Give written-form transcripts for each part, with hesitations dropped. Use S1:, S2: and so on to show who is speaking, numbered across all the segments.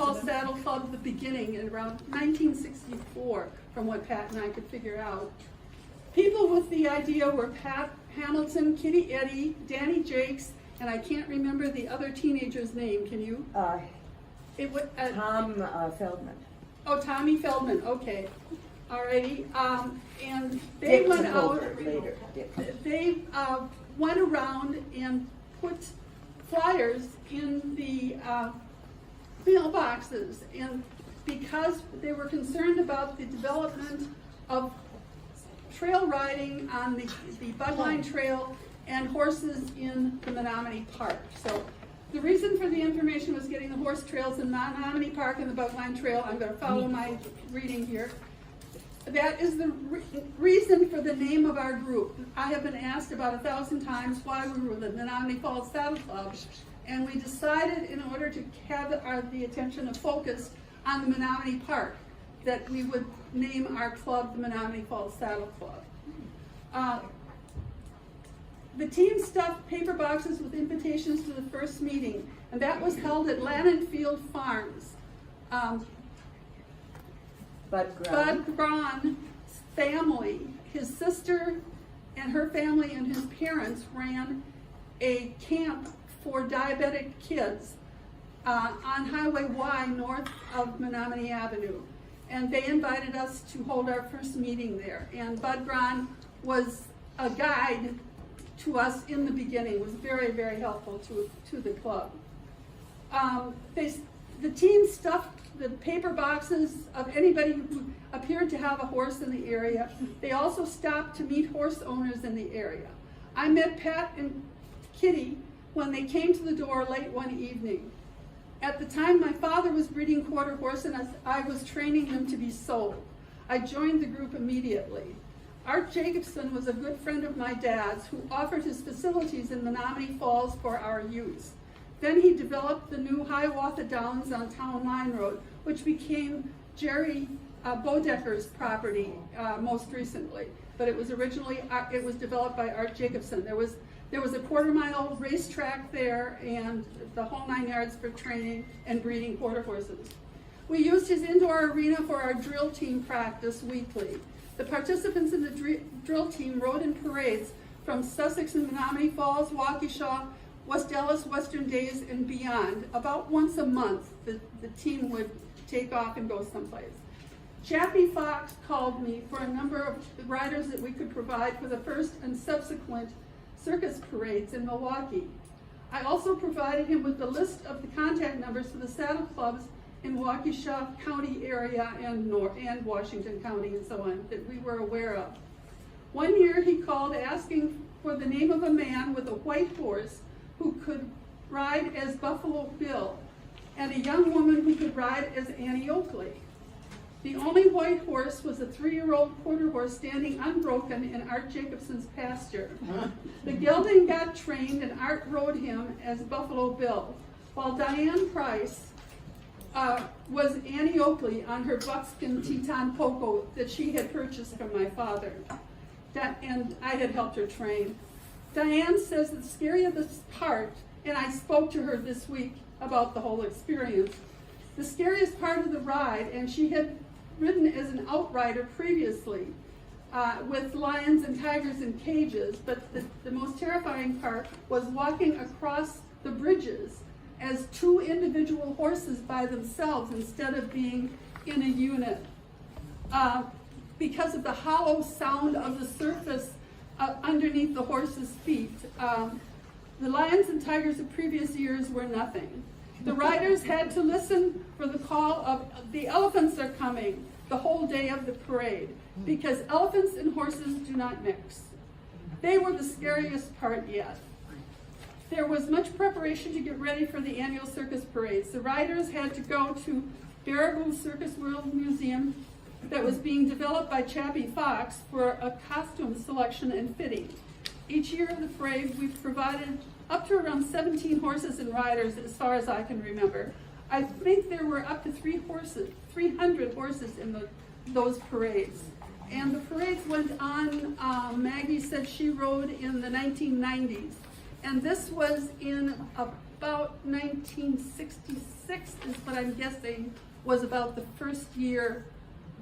S1: Falls Saddle Club, the beginning, in around 1964, from what Pat and I could figure out. People with the idea were Pat Hamilton, Kitty Eddy, Danny Jakes, and I can't remember the other teenager's name. Can you? It was
S2: Tom Feldman.
S1: Oh, Tommy Feldman. Okay, alrighty. And they
S2: Dick
S1: went
S2: took
S1: out.
S2: over later. Dick.
S1: They went around and put flyers in the mailboxes, and because they were concerned about the development of trail riding on the Bugline Trail and horses in the Menomonee Park. So the reason for the information was getting the horse trails in Menomonee Park and the Bugline Trail. I'm going to follow my reading here. That is the reason for the name of our group. I have been asked about 1,000 times why we were the Menomonee Falls Saddle Club, and we decided, in order to have the attention of focus on the Menomonee Park, that we would name our club the Menomonee Falls Saddle Club. The team stuffed paper boxes with invitations to the first meeting, and that was held at Lannonfield Farms. Bud Braun's family, his sister and her family and his parents ran a camp for diabetic kids on Highway Y north of Menomonee Avenue. And they invited us to hold our first meeting there. And Bud Braun was a guide to us in the beginning, was very, very helpful to the club. The team stuffed the paper boxes of anybody who appeared to have a horse in the area. They also stopped to meet horse owners in the area. I met Pat and Kitty when they came to the door late one evening. At the time, my father was breeding quarter horse, and I was training them to be sold. I joined the group immediately. Art Jacobson was a good friend of my dad's who offered his facilities in Menomonee Falls for our use. Then he developed the new Hiawatha Downs on Town Line Road, which became Jerry Bodecker's property most recently. But it was originally, it was developed by Art Jacobson. There was a quarter-mile racetrack there and the whole 9 yards for training and breeding quarter horses. We used his indoor arena for our drill team practice weekly. The participants in the drill team rode in parades from Sussex and Menomonee Falls, Waukesha, West Ellis, Western Days, and beyond. About once a month, the team would take off and go someplace. Chappie Fox called me for a number of riders that we could provide for the first and subsequent circus parades in Milwaukee. I also provided him with the list of the contact numbers for the saddle clubs in Waukesha County area and Washington County and so on that we were aware of. One year he called asking for the name of a man with a white horse who could ride as Buffalo Bill, and a young woman who could ride as Annie Oakley. The only white horse was a 3-year-old quarter horse standing unbroken in Art Jacobson's pasture. The gelding got trained and Art rode him as Buffalo Bill, while Diane Price was Annie Oakley on her buckskin Teton Poco that she had purchased from my father. And I had helped her train. Diane says the scariest part, and I spoke to her this week about the whole experience, the scariest part of the ride, and she had ridden as an outrider previously with lions and tigers in cages, but the most terrifying part was walking across the bridges as 2 individual horses by themselves instead of being in a unit. Because of the hollow sound of the surface underneath the horse's feet. The lions and tigers of previous years were nothing. The riders had to listen for the call of the elephants are coming the whole day of the parade, because elephants and horses do not mix. They were the scariest part yet. There was much preparation to get ready for the annual circus parades. The riders had to go to Baraboo Circus World Museum that was being developed by Chappie Fox for a costume selection and fitting. Each year of the parade, we've provided up to around 17 horses and riders as far as I can remember. I think there were up to 300 horses in those parades. And the parades went on, Maggie said she rode in the 1990s. And this was in a about 1966 is what I'm guessing was about the first year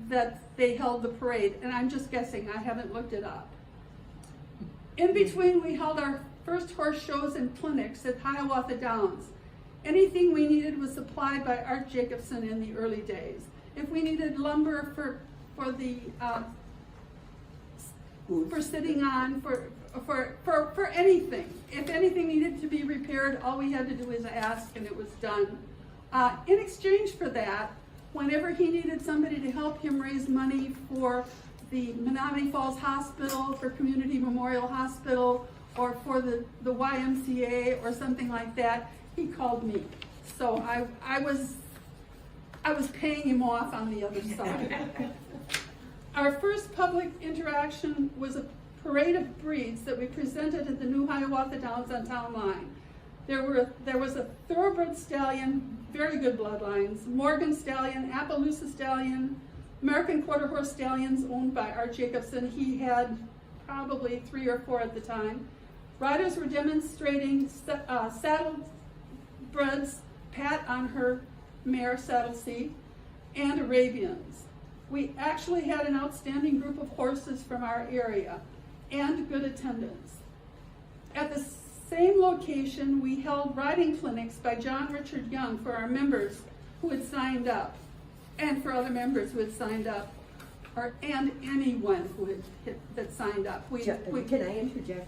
S1: that they held the parade, and I'm just guessing, I haven't looked it up. In between, we held our first horse shows and clinics at Hiawatha Downs. Anything we needed was supplied by Art Jacobson in the early days. If we needed lumber for sitting on, for anything, if anything needed to be repaired, all we had to do was ask and it was done. In exchange for that, whenever he needed somebody to help him raise money for the Menomonee Falls Hospital, for Community Memorial Hospital, or for the YMCA or something like that, he called me. So I was paying him off on the other side. Our first public interaction was a parade of breeds that we presented at the new Hiawatha Downs on Town Line. There was a thoroughbred stallion, very good bloodlines, Morgan stallion, Appaloosa stallion, American quarter horse stallions owned by Art Jacobson. He had probably 3 or 4 at the time. Riders were demonstrating saddle breds, Pat on her mare saddle seat, and Arabians. We actually had an outstanding group of horses from our area and good attendance. At the same location, we held riding clinics by John Richard Young for our members who had signed up, and for other members who had signed up, and anyone who that signed up.
S2: Can I interject?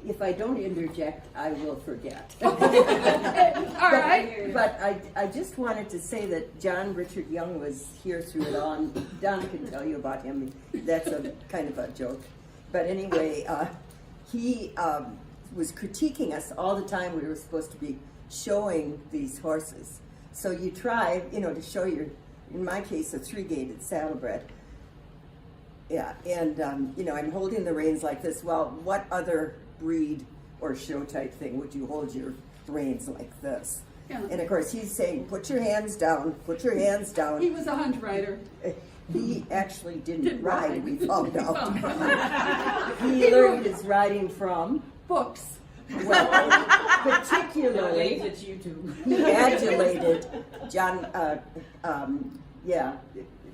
S2: If I don't interject, I will forget.
S1: All right.
S2: But I just wanted to say that John Richard Young was here through it all, and Donna can tell you about him. That's a kind of a joke. But anyway, he was critiquing us all the time. We were supposed to be showing these horses. So you try, to show your, in my case, a 3-gated saddlebred. Yeah, and I'm holding the reins like this. Well, what other breed or show type thing would you hold your reins like this?
S1: Yeah.
S2: And of course he's saying, put your hands down, put your hands down.
S1: He was a hunt rider.
S2: He actually didn't ride, we found out.
S1: He
S2: He learned his riding from
S1: books.
S2: well, particularly
S3: It's YouTube.
S2: he adulated John,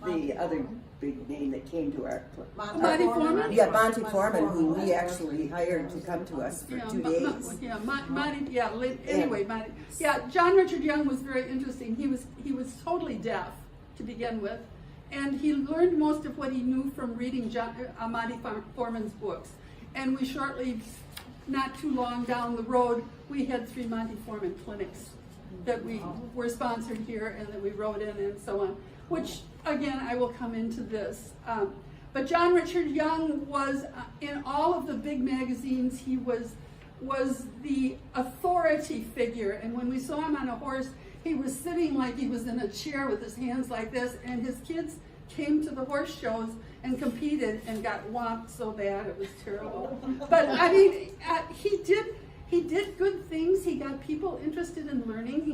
S2: the other big name that came to our
S1: Monty Foreman?
S2: Yeah, Monty Foreman, who we actually hired to come to us for 2 days.
S1: Anyway, Monty. Yeah, John Richard Young was very interesting. He was totally deaf to begin with, and he learned most of what he knew from reading Monty Foreman's books. And we shortly, not too long down the road, we had 3 Monty Foreman clinics that we were sponsored here and that we wrote in and so on, which again, I will come into this. But John Richard Young was in all of the big magazines. He was the authority figure, and when we saw him on a horse, he was sitting like he was in a chair with his hands like this, and his kids came to the horse shows and competed and got whopped so bad it was terrible. But I mean, he did good things. He got people interested in learning.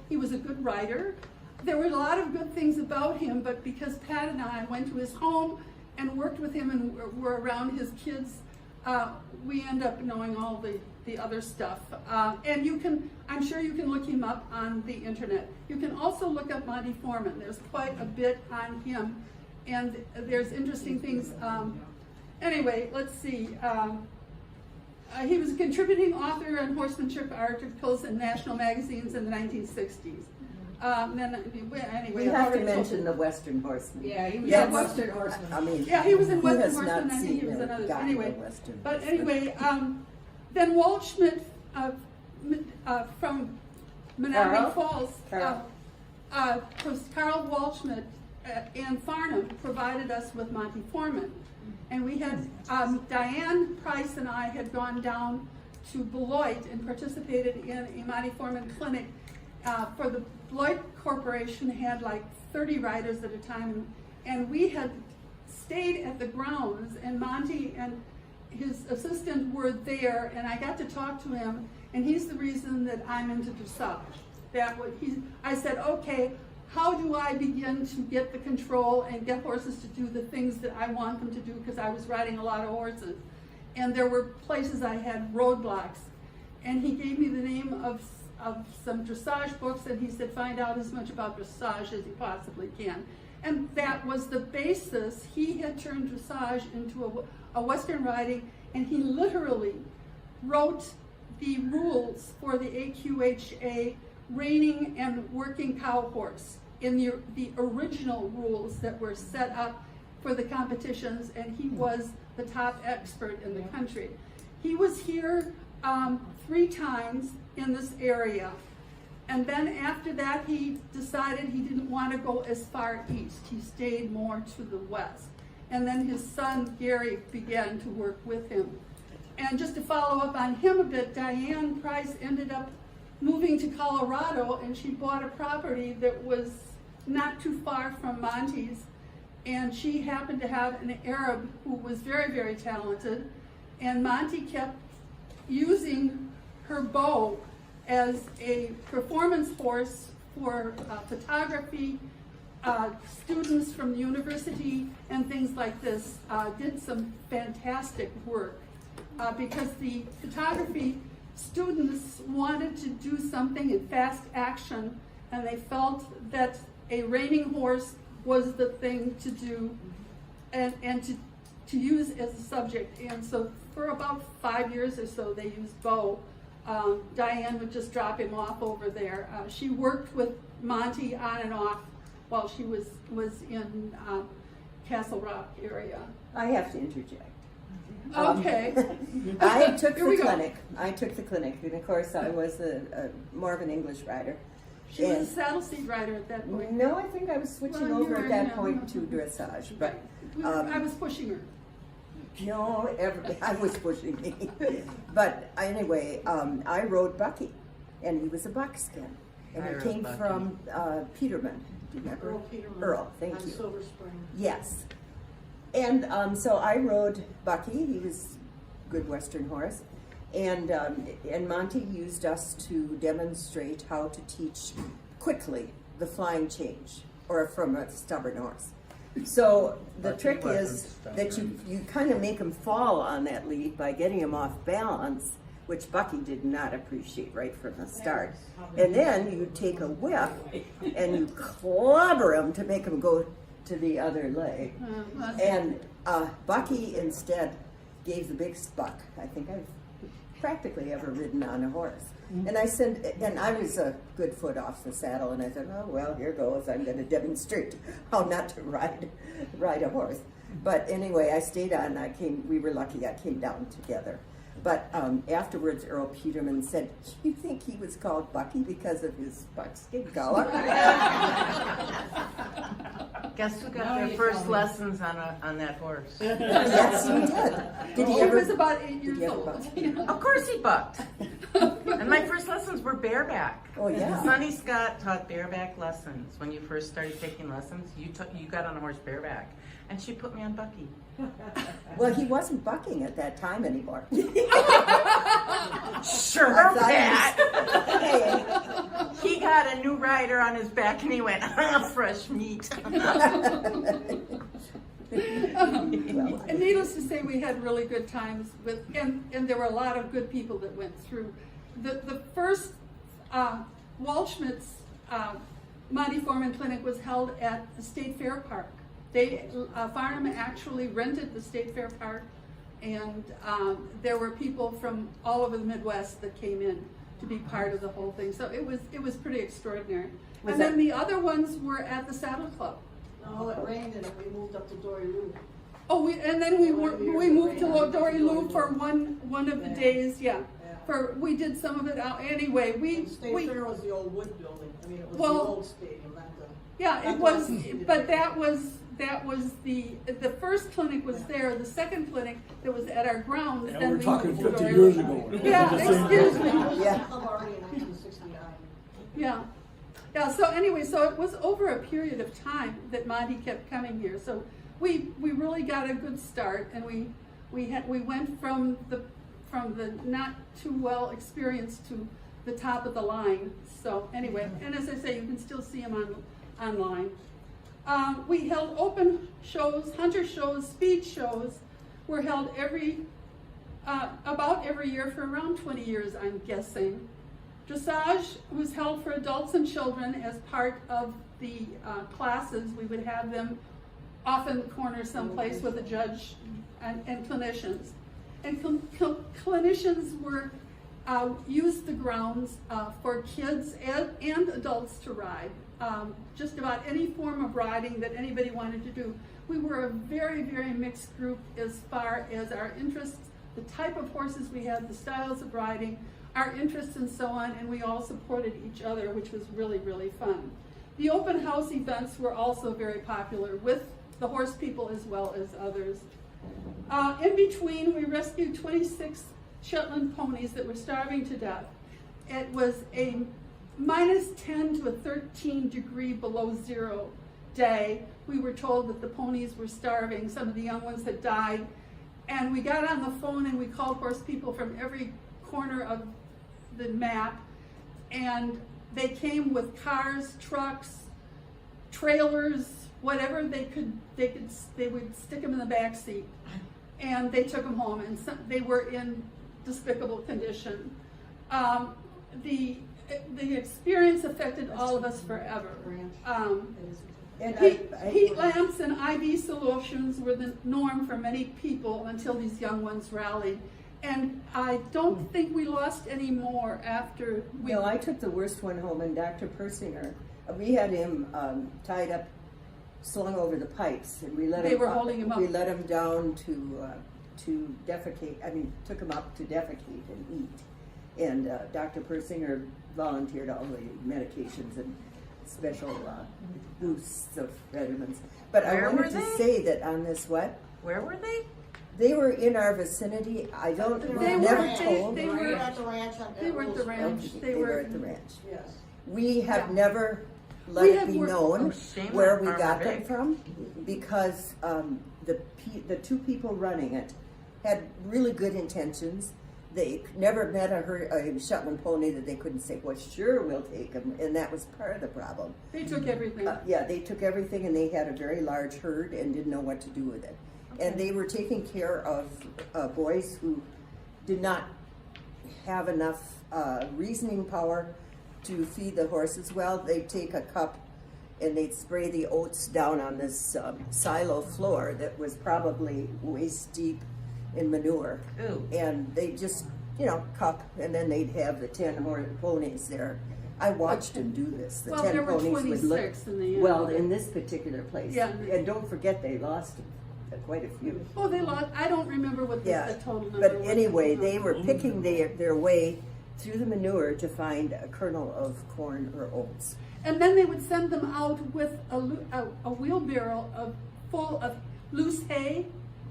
S1: He was a good writer. There were a lot of good things about him, but because Pat and I went to his home and worked with him and were around his kids, we end up knowing all the other stuff. And I'm sure you can look him up on the internet. You can also look up Monty Foreman. There's quite a bit on him, and there's interesting things. Anyway, let's see. He was a contributing author on horsemanship articles in national magazines in the 1960s.
S2: We have to mention the Western Horseman.
S3: Yeah, he was
S2: Yes.
S3: a Western Horseman.
S2: I mean,
S1: Yeah, he was in
S2: who
S1: Western
S2: has
S1: Horseman.
S2: not
S1: I think he
S2: seen
S1: was
S2: a
S1: another.
S2: guy in
S1: Anyway,
S2: a Western
S1: but
S2: Horseman?
S1: anyway, then Walt Schmidt from Menomonee Falls, Carl Waldschmidt and Farnham provided us with Monty Foreman, and we had Diane Price and I had gone down to Beloit and participated in a Monty Foreman clinic for the Beloit Corporation. Had like 30 riders at a time, and we had stayed at the grounds, and Monty and his assistant were there, and I got to talk to him, and he's the reason that I'm into dressage. I said, okay, how do I begin to get the control and get horses to do the things that I want them to do, because I was riding a lot of horses, and there were places I had roadblocks. and he gave me the name of some dressage books, and he said, find out as much about dressage as you possibly can. And that was the basis. He had turned dressage into a Western riding, and he literally wrote the rules for the AQHA reining and working cow horse in the original rules that were set up for the competitions, and he was the top expert in the country. He was here 3 times in this area, and then after that he decided he didn't want to go as far east. He stayed more to the west, and then his son Gary began to work with him. And just to follow up on him a bit, Diane Price ended up moving to Colorado, and she bought a property that was not too far from Monty's, and she happened to have an Arab who was very, very talented, and Monty kept using her bow as a performance horse for photography. Students from the university and things like this did some fantastic work because the photography students wanted to do something in fast action, and they felt that a reining horse was the thing to do and to use as a subject. And so for about 5 years or so they used Bo. Diane would just drop him off over there. She worked with Monty on and off while she was in Castle Rock area.
S2: I have to interject.
S1: Okay.
S2: I took
S1: Here
S2: the
S1: we go.
S2: clinic. I took the clinic, and of course I was more of an English rider.
S1: She was a saddle seat rider at that point.
S2: No, I think I was switching
S1: Well, you
S2: over
S1: were,
S2: at that
S1: yeah.
S2: point to dressage, but
S1: I was pushing her.
S2: no, I was pushing me. But anyway, I rode Bucky, and he was a buckskin, and
S3: I
S2: he
S3: rode
S2: came
S3: Bucky.
S2: from Peterman. Do you remember?
S4: Earl Peterman.
S2: Earl, thank
S4: on
S2: you.
S4: Silver Spring.
S2: Yes. And so I rode Bucky. He was a good Western horse. And Monty used us to demonstrate how to teach quickly the flying change, or from a stubborn horse. So the
S3: Bucky
S2: trick
S3: wasn't
S2: is that
S3: stubborn.
S2: you kind of make him fall on that lead by getting him off balance, which Bucky did not appreciate right from the start. And then you take a whip and you clobber him to make him go to the other leg. And Bucky instead gave the biggest buck I think I've practically ever ridden on a horse. And I was a good foot off the saddle, and I said, oh, well, here goes. I'm going to demonstrate how not to ride a horse. But anyway, I stayed on. We were lucky I came down together. But afterwards, Earl Peterman said, do you think he was called Bucky because of his buckskin color?
S3: Guess who got their first lessons on that horse?
S2: Yes, you did. Did he
S1: She
S2: ever?
S1: was about 8 years
S2: did he ever
S1: old.
S2: buck?
S3: Of course he bucked. And my first lessons were bareback.
S2: Oh, yeah.
S3: Sonny Scott taught bareback lessons. When you first started taking lessons, you got on a horse bareback. And she put me on Bucky.
S2: Well, he wasn't bucking at that time anymore.
S3: Sure,
S2: I thought
S3: Pat.
S2: Hey.
S3: He got a new rider on his back and he went, fresh meat.
S1: And needless to say, we had really good times and there were a lot of good people that went through. The first Waldschmidt's Monty Foreman Clinic was held at the State Fair Park. Farnham actually rented the State Fair Park, and there were people from all over the Midwest that came in to be part of the whole thing. So it was pretty extraordinary. And then the other ones were at the Saddle Club.
S4: No, it rained and we moved up to Dory Lou.
S1: Oh, and then we moved to Dory Lou for one of the days. Yeah, we did some of it out anyway.
S4: The State Fair was the old wood building. I mean, it was
S1: Well,
S4: the old stadium, not the.
S1: Yeah, it was, but that was the first clinic was there. The second clinic that was at our grounds.
S5: And
S1: then
S5: we're
S1: we
S5: talking
S1: moved to
S5: 50
S1: Dory
S5: years
S1: Lou.
S5: ago.
S1: Yeah, excuse me.
S2: Yeah.
S4: Club already in 1969.
S1: Yeah. Yeah, so anyway, so it was over a period of time that Monty kept coming here. So we really got a good start, and we went from the not too well experienced to the top of the line. So anyway, and as I say, you can still see him online. We held open shows, hunter shows, speed shows were held every about every year for around 20 years, I'm guessing. Dressage was held for adults and children as part of the classes. We would have them off in the corner someplace with a judge and clinicians. And clinicians were used the grounds for kids and adults to ride. Just about any form of riding that anybody wanted to do. We were a very, very mixed group as far as our interests, the type of horses we had, the styles of riding, our interests and so on, and we all supported each other, which was really, really fun. The open house events were also very popular with the horse people as well as others. In between, we rescued 26 Shetland ponies that were starving to death. It was a -10 to a 13 degree below zero day. We were told that the ponies were starving. Some of the young ones had died. And we got on the phone and we called horse people from every corner of the map. And they came with cars, trucks, trailers, whatever they would stick them in the back seat. And they took them home, and they were in despicable condition. The experience affected all of us forever.
S2: And
S1: Heat lamps and IV solutions were the norm for many people until these young ones rallied. And I don't think we lost any more after we...
S2: No, I took the worst one home, and Dr. Persinger, we had him tied up, slung over the pipes, and we let
S1: They
S2: him
S1: were holding him up.
S2: We let him down to defecate. I mean, took him up to defecate and eat. And Dr. Persinger volunteered all the medications and special boosts of vitamins. But
S3: Where
S2: I wanted
S3: were
S2: to
S3: they?
S2: say that on this what?
S3: Where were they?
S2: They were in our vicinity. I don't.
S4: They
S2: We've
S1: were-
S2: never
S1: they-
S2: told.
S1: they
S4: They
S1: were-
S4: were at the ranch on
S1: they were at the
S4: Rose
S1: ranch.
S4: Road.
S2: They were at the ranch.
S4: Yes.
S2: We have
S1: Yeah.
S2: never let
S1: We
S2: it
S1: have
S2: be
S1: worked-
S3: Oh,
S2: known
S3: shame
S2: where
S3: on
S2: we
S3: Farmer
S2: got them
S3: Vic.
S2: from, because the two people running it had really good intentions. They never met a Shetland pony that they couldn't say, well, sure, we'll take them, and that was part of the problem.
S1: They took everything.
S2: Yeah, they took everything, and they had a very large herd and didn't know what to do with it. And they were taking care of boys who did not have enough reasoning power to feed the horses well. They'd take a cup and they'd spray the oats down on this silo floor that was probably waist deep in manure.
S3: Ooh.
S2: And they just, cup, and then they'd have the 10 ponies there. I watched them do this. The
S1: Well,
S2: 10
S1: there were
S2: ponies would look.
S1: 26 in the end.
S2: Well, in this particular place.
S1: Yeah.
S2: And don't forget, they lost quite a few.
S1: Oh, they lost. I don't remember what the total number
S2: But
S1: was.
S2: anyway, they were picking their way through the manure to find a kernel of corn or oats.
S1: And then they would send them out with a wheelbarrow full of loose hay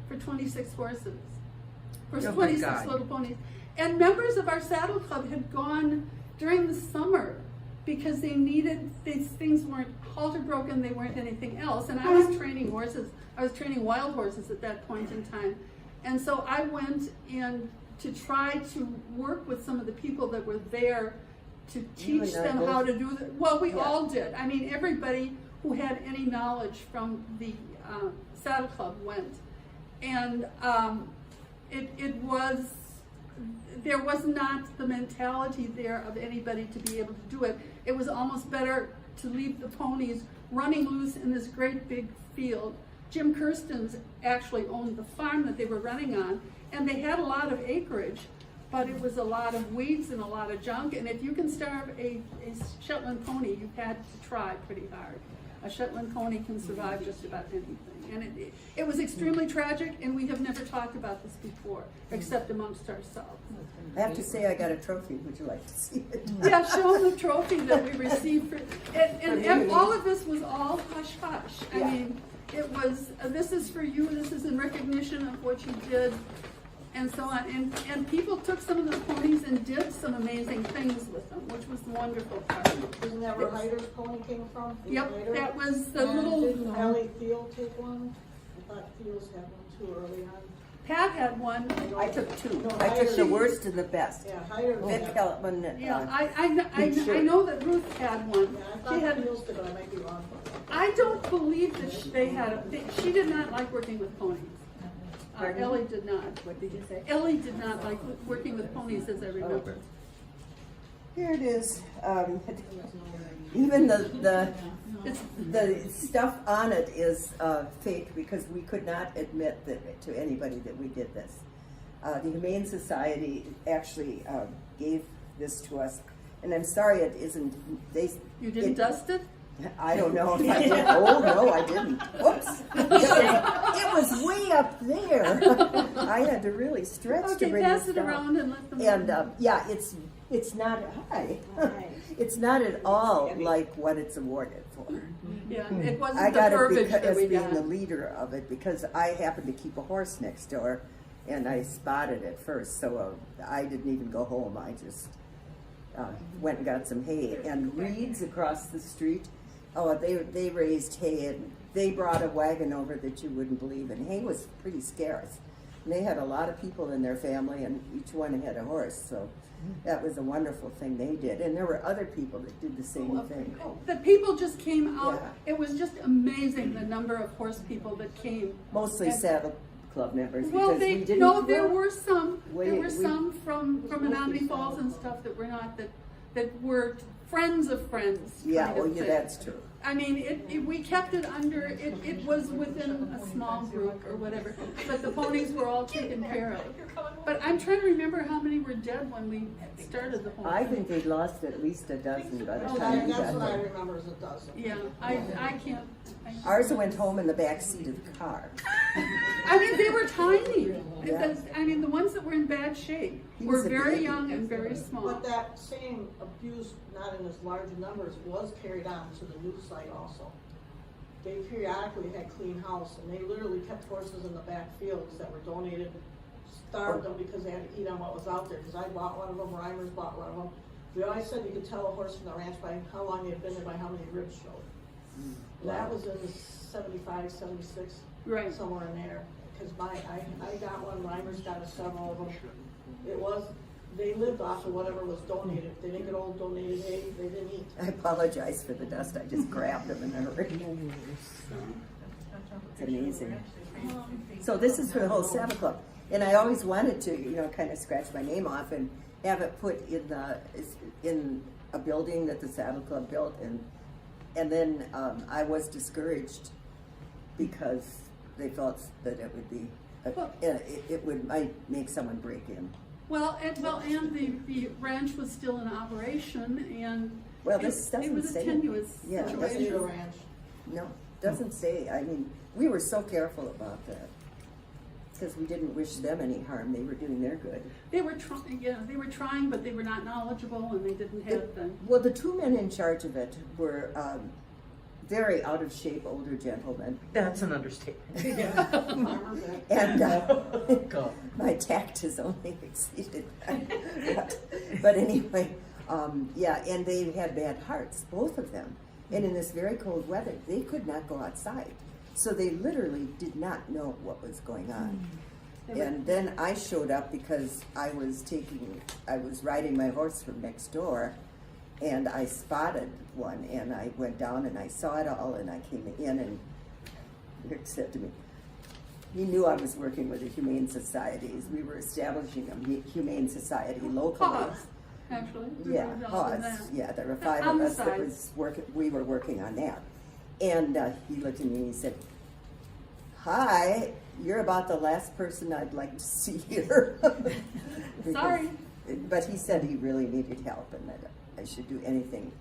S1: for 26 horses. For
S3: Oh my
S1: 26
S3: God.
S1: little ponies. And members of our saddle club had gone during the summer because they needed, these things weren't halter broken, they weren't anything else. And I was training horses. I was training wild horses at that point in time. And so I went in to try to work with some of the people that were there to teach
S2: and I
S1: them
S2: both-
S1: how to do that. Well, we
S2: Yeah.
S1: all did. I mean, everybody who had any knowledge from the saddle club went. And there was not the mentality there of anybody to be able to do it. It was almost better to leave the ponies running loose in this great big field. Jim Kirstens actually owned the farm that they were running on, and they had a lot of acreage, but it was a lot of weeds and a lot of junk. And if you can starve a Shetland pony, you've had to try pretty hard. A Shetland pony can survive just about anything. And it was extremely tragic, and we have never talked about this before, except amongst ourselves.
S2: I have to say, I got a trophy. Would you like to see it?
S1: Yeah, show them the trophy that we received for, and all of this was all hush hush. I
S2: Yeah.
S1: mean, it was, this is for you, this is in recognition of what you did, and so on. And people took some of the ponies and did some amazing things with them, which was the wonderful part.
S4: Isn't that where Hyder's pony came from?
S1: Yep,
S4: Hyder?
S1: that was the
S4: And
S1: little,
S4: didn't Ellie Thiel take one? I thought Thiel's had one too early on.
S1: Pat had one.
S2: I took two.
S4: No,
S2: I took the
S4: Hyder-
S2: worst and the best.
S4: Yeah, Hyder.
S2: Vic Heltman.
S1: Yeah,
S2: Big shirt.
S1: I know that Ruth had one.
S4: Yeah, I
S1: She
S4: thought
S1: had,
S4: Thiel's did, but I might be wrong.
S1: I don't believe that they had, she did not like working with ponies.
S2: Pardon?
S1: Ellie did not.
S2: What did you say?
S1: Ellie did not like working with ponies, as I remember.
S2: Here it is. Even the stuff on it is fake because we could not admit that to anybody that we did this. The Humane Society actually gave this to us, and I'm sorry it isn't.
S1: You didn't dust it?
S2: I don't know if I did. Oh no, I didn't. Whoops! It was way up there. I had to really stretch to
S1: Okay,
S2: bring
S1: pass
S2: this
S1: it
S2: down.
S1: around and let them.
S2: And yeah, it's not hi. It's not at all like what it's awarded for.
S1: Yeah, it
S2: I
S1: wasn't the
S2: got it
S1: verbiage that
S2: as
S1: we
S2: being
S1: got.
S2: the leader of it because I happened to keep a horse next door, and I spotted it first. So I didn't even go home. I just went and got some hay. And Reeds across the street, they raised hay, and they brought a wagon over that you wouldn't believe. And hay was pretty scarce. And they had a lot of people in their family, and each one had a horse. So that was a wonderful thing they did. And there were other people that did the same thing.
S1: The people just came out.
S2: Yeah.
S1: It was just amazing the number of horse people that came.
S2: Mostly
S1: And-
S2: Saddle Club members.
S1: Well,
S2: because we didn't.
S1: there were some. There were
S2: we-
S1: some from Menomonee Falls and stuff that were not that were friends of friends.
S2: Yeah,
S1: kind
S2: well,
S1: of
S2: yeah,
S1: thing.
S2: that's true.
S1: I mean, we kept it under. It was within a small group or whatever, but the ponies were all taken care of. But I'm trying to remember how many were dead when we started the whole
S2: I
S1: thing.
S2: think they lost at least a dozen by the
S1: Oh,
S2: time we
S4: That's
S2: got
S4: what I
S2: there.
S4: remember is a dozen.
S1: Yeah, I can't.
S2: Ours went home in the back seat of the car.
S1: I mean, they were tiny.
S2: Yeah.
S1: I mean, the ones that were in bad shape
S2: He
S1: were
S2: was a
S1: very
S2: baby.
S1: young and very small.
S4: But that same abuse, not in as large numbers, was carried on to the news site also. They periodically had clean house, and they literally kept horses in the back fields that were donated, starved them because they had to eat on what was out there, because I bought one of them, Reimers bought one of them. They always said you could tell a horse from the ranch by how long they had been there, by how many ribs showed. That was in the 75, 76,
S1: Right.
S4: somewhere in there, because I got one, Reimers got several of them. They lived off of whatever was donated. If they didn't get old donated hay, they didn't eat.
S2: I apologize for the dust. I just grabbed them in a hurry. It's amazing. So this is for the whole Saddle Club. And I always wanted to, kind of scratch my name off and have it put in a building that the Saddle Club built. And then I was discouraged because they thought that it would be, might make someone break in.
S1: Well, and the ranch was still in operation, and
S2: Well, this
S1: it
S2: doesn't
S1: was a
S2: say.
S1: tenuous
S2: Yeah, it
S4: That's
S1: situation.
S4: the ranch.
S2: No, doesn't say. I mean, we were so careful about that because we didn't wish them any harm. They were doing their good.
S1: They were trying, but they were not knowledgeable, and they didn't have the.
S2: Well, the two men in charge of it were very out of shape older gentlemen.
S3: That's an understatement.
S2: And my tact is only exceeded. But anyway, yeah, and they had bad hearts, both of them. And in this very cold weather, they could not go outside. So they literally did not know what was going on. And then I showed up because I was riding my horse from next door, and I spotted one, and I went down and I saw it all, and I came in, and Rick said to me, he knew I was working with the Humane Societies. We were establishing a Humane Society locally.
S1: Pause, actually. We
S2: Yeah,
S1: were involved in
S2: Pause.
S1: that.
S2: Yeah, there were 5
S1: On
S2: of
S1: the
S2: us that
S1: side.
S2: was working. We were working on that, and he looked at me and he said, "Hi, you're about the last person I'd like to see here."
S1: Sorry.
S2: But he said he really needed help and that I should do anything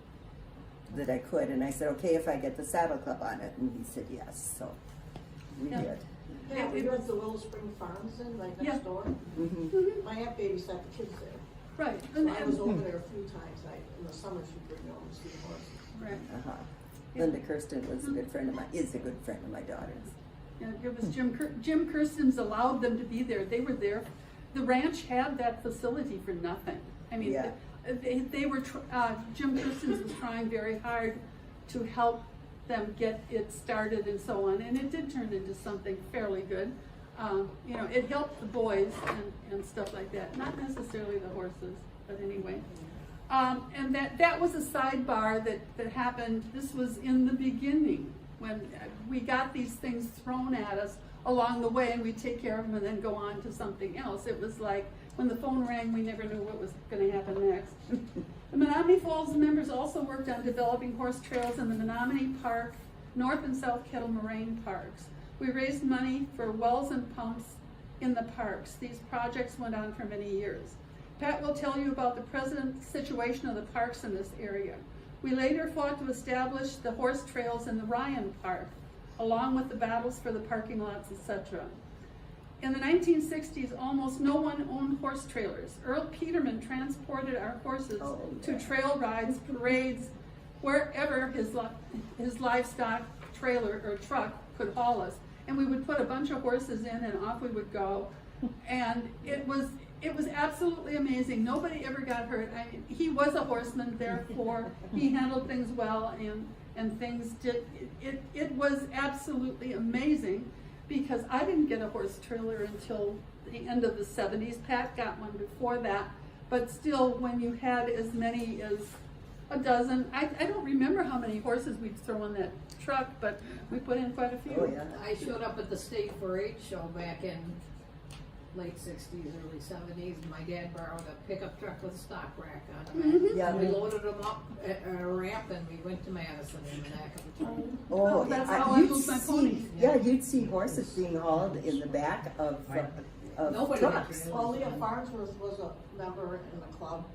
S2: that I could. And I said, "Okay, if I get the Saddle Club on it." And he said, "Yes." So we
S1: Yeah.
S2: did.
S4: Yeah, we went to Willow Spring Farms right
S1: Yeah.
S4: next door.
S2: Hmm.
S1: Mhm.
S4: My aunt babysat the kids there.
S1: Right.
S4: So I was over there a few times. In the summer, she'd bring me over to see the horses.
S1: Right.
S2: Uh-huh. Linda Kirsten was a good friend of mine. Is a good friend of my daughter's.
S1: Yeah, it was Jim Kirsten's allowed them to be there. They were there. The ranch had that facility for nothing. I mean,
S2: Yeah.
S1: they were. Jim Kirsten's was trying very hard to help them get it started and so on, and it did turn into something fairly good. It helped the boys and stuff like that. Not necessarily the horses, but anyway. And that was a sidebar that happened. This was in the beginning when we got these things thrown at us along the way, and we'd take care of them and then go on to something else. It was like, when the phone rang, we never knew what was gonna happen next. The Menomonee Falls members also worked on developing horse trails in the Menomonee Park, North and South Kettle Moraine parks. We raised money for wells and pumps in the parks. These projects went on for many years. Pat will tell you about the present situation of the parks in this area. We later fought to establish the horse trails in the Ryan Park, along with the battles for the parking lots, etc. In the 1960s, almost no one owned horse trailers. Earl Peterman transported our horses to trail rides, parades, wherever his livestock trailer or truck could haul us. And we would put a bunch of horses in and off we would go. And it was absolutely amazing. Nobody ever got hurt. I mean, he was a horseman, therefore he handled things well, and things did, it was absolutely amazing, because I didn't get a horse trailer until the end of the 70s. Pat got one before that, but still, when you had as many as a dozen, I don't remember how many horses we'd throw in that truck, but we put in quite a few.
S2: Oh, yeah.
S5: I showed up at the state 4-H show back in late 60s, early 70s, and my dad borrowed a pickup truck with a stock rack on it.
S1: Mhm.
S2: Yeah.
S5: We loaded them up at a ramp and we went to Madison in the back of the truck.
S1: Oh, that's how I
S2: you'd
S1: moved my
S2: see-
S1: ponies.
S2: Yeah, you'd see horses being hauled in the back of
S5: Nobody
S2: trucks.
S5: had
S4: Well, Leah Farnsworth was a member in the club.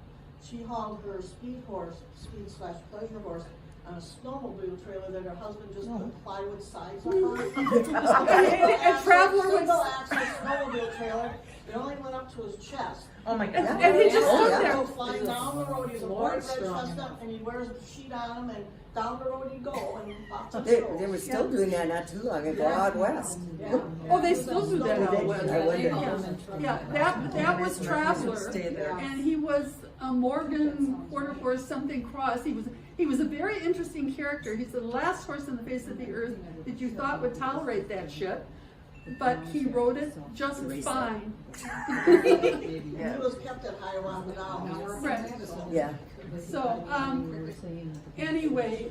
S4: She hauled her speed /pleasure horse on a snowmobile trailer that her husband just put plywood sides on.
S1: And Traveler would,
S4: Single axle snowmobile trailer, it only went up to his chest.
S3: Oh my God.
S1: and he just
S2: Oh,
S1: stood
S2: yeah.
S1: there.
S4: Go flying down the road, he's a
S5: Lord
S4: bright red
S5: strong.
S4: chestnut, and he wears the sheet on him, and down the road he'd go, and off to the
S2: They
S4: show.
S2: were still doing that not too long ago out west.
S4: Yeah.
S1: Oh, they still do that out west.
S2: I wonder.
S1: Yeah, that was Traveler,
S3: Stay there.
S1: and he was a Morgan quarter horse something cross. He was a very interesting character. He's the last horse on the face of the earth that you thought would tolerate that shit, but he rode it just fine.
S4: He was kept at high around the down.
S1: Right.
S2: Yeah.
S1: So, anyway,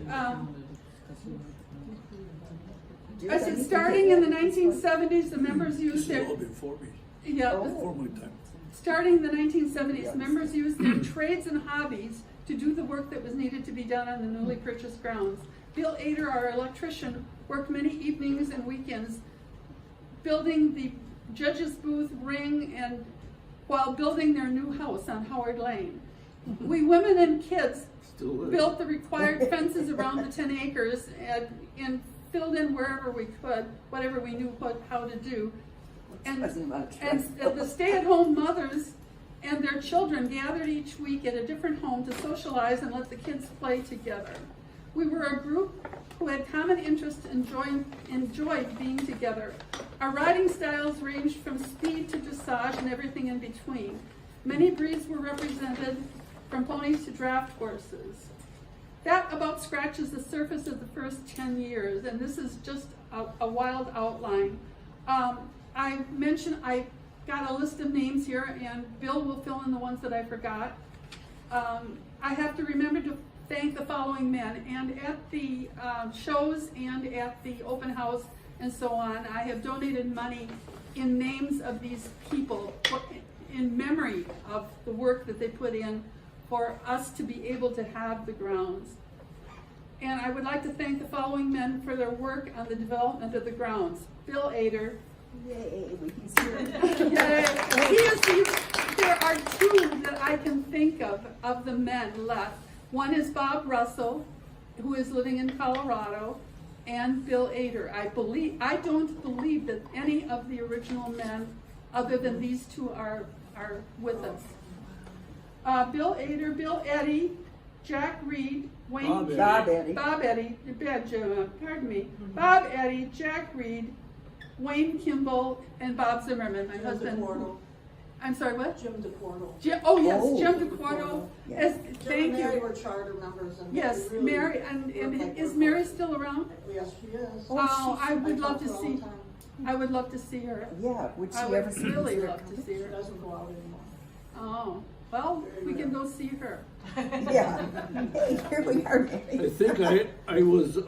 S1: I said, starting in the 1970s, the members used their,
S6: Before me,
S1: yeah,
S6: before my time.
S1: starting in the 1970s, members used their trades and hobbies to do the work that was needed to be done on the newly purchased grounds. Bill Ader, our electrician, worked many evenings and weekends building the judge's booth, ring, and while building their new house on Howard Lane. We women and kids
S6: Still live.
S1: built the required fences around the 10 acres and filled in wherever we could, whatever we knew how to do.
S2: Wasn't much.
S1: And the stay-at-home mothers and their children gathered each week at a different home to socialize and let the kids play together. We were a group who had common interests and enjoyed being together. Our riding styles ranged from speed to dressage and everything in between. Many breeds were represented, from ponies to draft horses. That about scratches the surface of the first 10 years, and this is just a wild outline. I mentioned I got a list of names here, and Bill will fill in the ones that I forgot. I have to remember to thank the following men, and at the shows and at the open house and so on, I have donated money in names of these people in memory of the work that they put in for us to be able to have the grounds. And I would like to thank the following men for their work on the development of the grounds. Bill Ader.
S2: Yay, he's here.
S1: Yay. There are two that I can think of the men left. One is Bob Russell, who is living in Colorado, and Bill Ader. I don't believe that any of the original men, other than these two, are with us. Bill Ader, Bill Eddy, Jack Reed, Wayne
S6: Bob
S1: King-
S6: Eddy.
S1: Bob Eddy, pardon me, Bob Eddy, Jack Reed, Wayne Kimball, and Bob Zimmerman, my
S4: Jim
S1: husband.
S4: DePorto.
S1: I'm sorry, what?
S4: Jim DePorto.
S1: Jim DeQuarto.
S2: Yeah.
S4: Jim
S1: Thank
S4: and Mary
S1: you.
S4: were charter members. And
S1: Yes,
S4: they really
S1: Mary, and
S4: worked like
S1: is
S4: workhorses.
S1: Mary still around?
S4: Yes, she is.
S1: Oh, I would
S4: talk
S1: love to
S4: her all
S1: see,
S4: the time.
S1: I would love to see her.
S2: Yeah, would she
S1: I
S2: ever
S1: would
S2: see
S1: really
S2: her?
S1: love to see
S4: She
S1: her.
S4: doesn't go out anymore.
S1: Oh, well, we can go see her.
S2: Yeah. Hey, here we are,
S6: I
S2: Mary.
S6: think I was,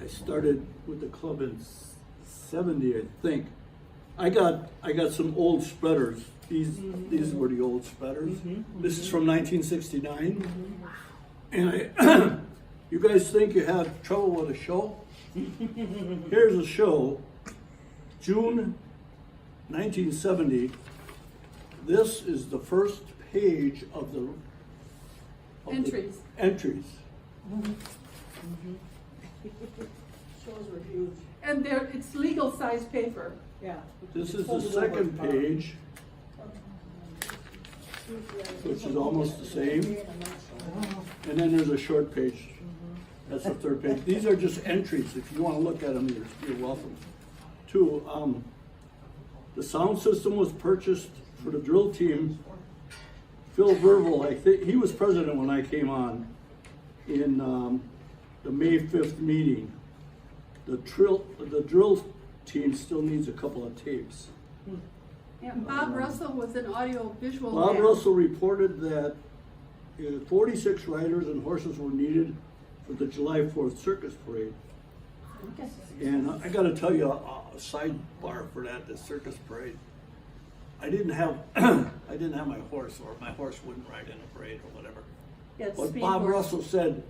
S6: I started with the club in 1970, I think. I got some old spreaders. These were the old spreaders. This is from 1969. And you guys think you have trouble with a show? Here's a show, June 1970. This is the first page of the
S1: Entries.
S6: Entries.
S4: Shows were huge.
S1: And it's legal size paper.
S4: Yeah.
S6: This is the second page, which is almost the same. And then there's a short page. That's the third page. These are just entries. If you want to look at them, you're welcome to. The sound system was purchased for the drill team. Phil Verval, I think he was president when I came on in the May 5th meeting. The drill team still needs a couple of tapes.
S1: Yeah, Bob Russell was an audio visual
S6: Bob
S1: man.
S6: Russell reported that 46 riders and horses were needed for the July 4th circus parade. And I got to tell you a sidebar for that, the circus parade. I didn't have my horse, or my horse wouldn't ride in a parade or whatever.
S1: Yeah, it's
S6: But
S1: speed
S6: Bob
S1: horse.
S6: Russell said,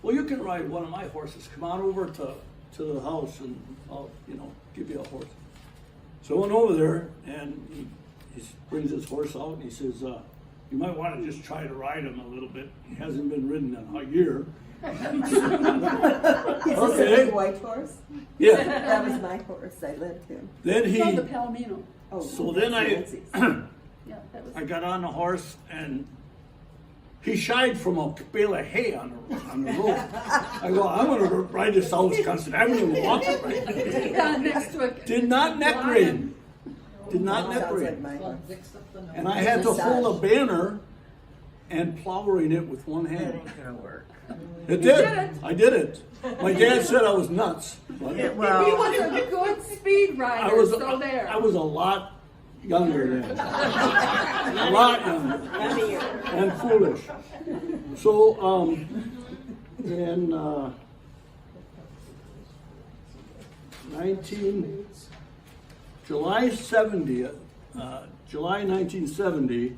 S6: well, you can ride one of my horses. Come on over to the house and I'll, give you a horse. So I went over there and he brings his horse out and he says, you might want to just try to ride him a little bit. He hasn't been ridden in a year.
S2: Is this a
S6: Okay.
S2: big white horse?
S6: Yeah.
S2: That was my horse. I led him.
S6: Then
S1: It's
S6: he,
S1: called the Palomino.
S2: Oh,
S6: so then
S2: Nancy's.
S1: Yeah, that was.
S6: I got on the horse and he shied from a bale of hay on the road. I go, I'm going to ride this out of Wisconsin. I'm going to walk it right.
S1: Yeah, next to it.
S6: Did not neck rein. Did not neck
S2: Sounds like
S6: rein.
S2: my horse.
S5: Fixed up the nose.
S6: And I had to hold a banner and plowing it with one
S3: That
S6: hand.
S3: ain't gonna work.
S6: It
S1: You
S6: did.
S1: did it.
S6: I did it. My dad said I was nuts. But
S1: He was a good speed rider,
S6: I was
S1: so there.
S6: I was a lot younger then. A lot younger. And foolish. So in 1970,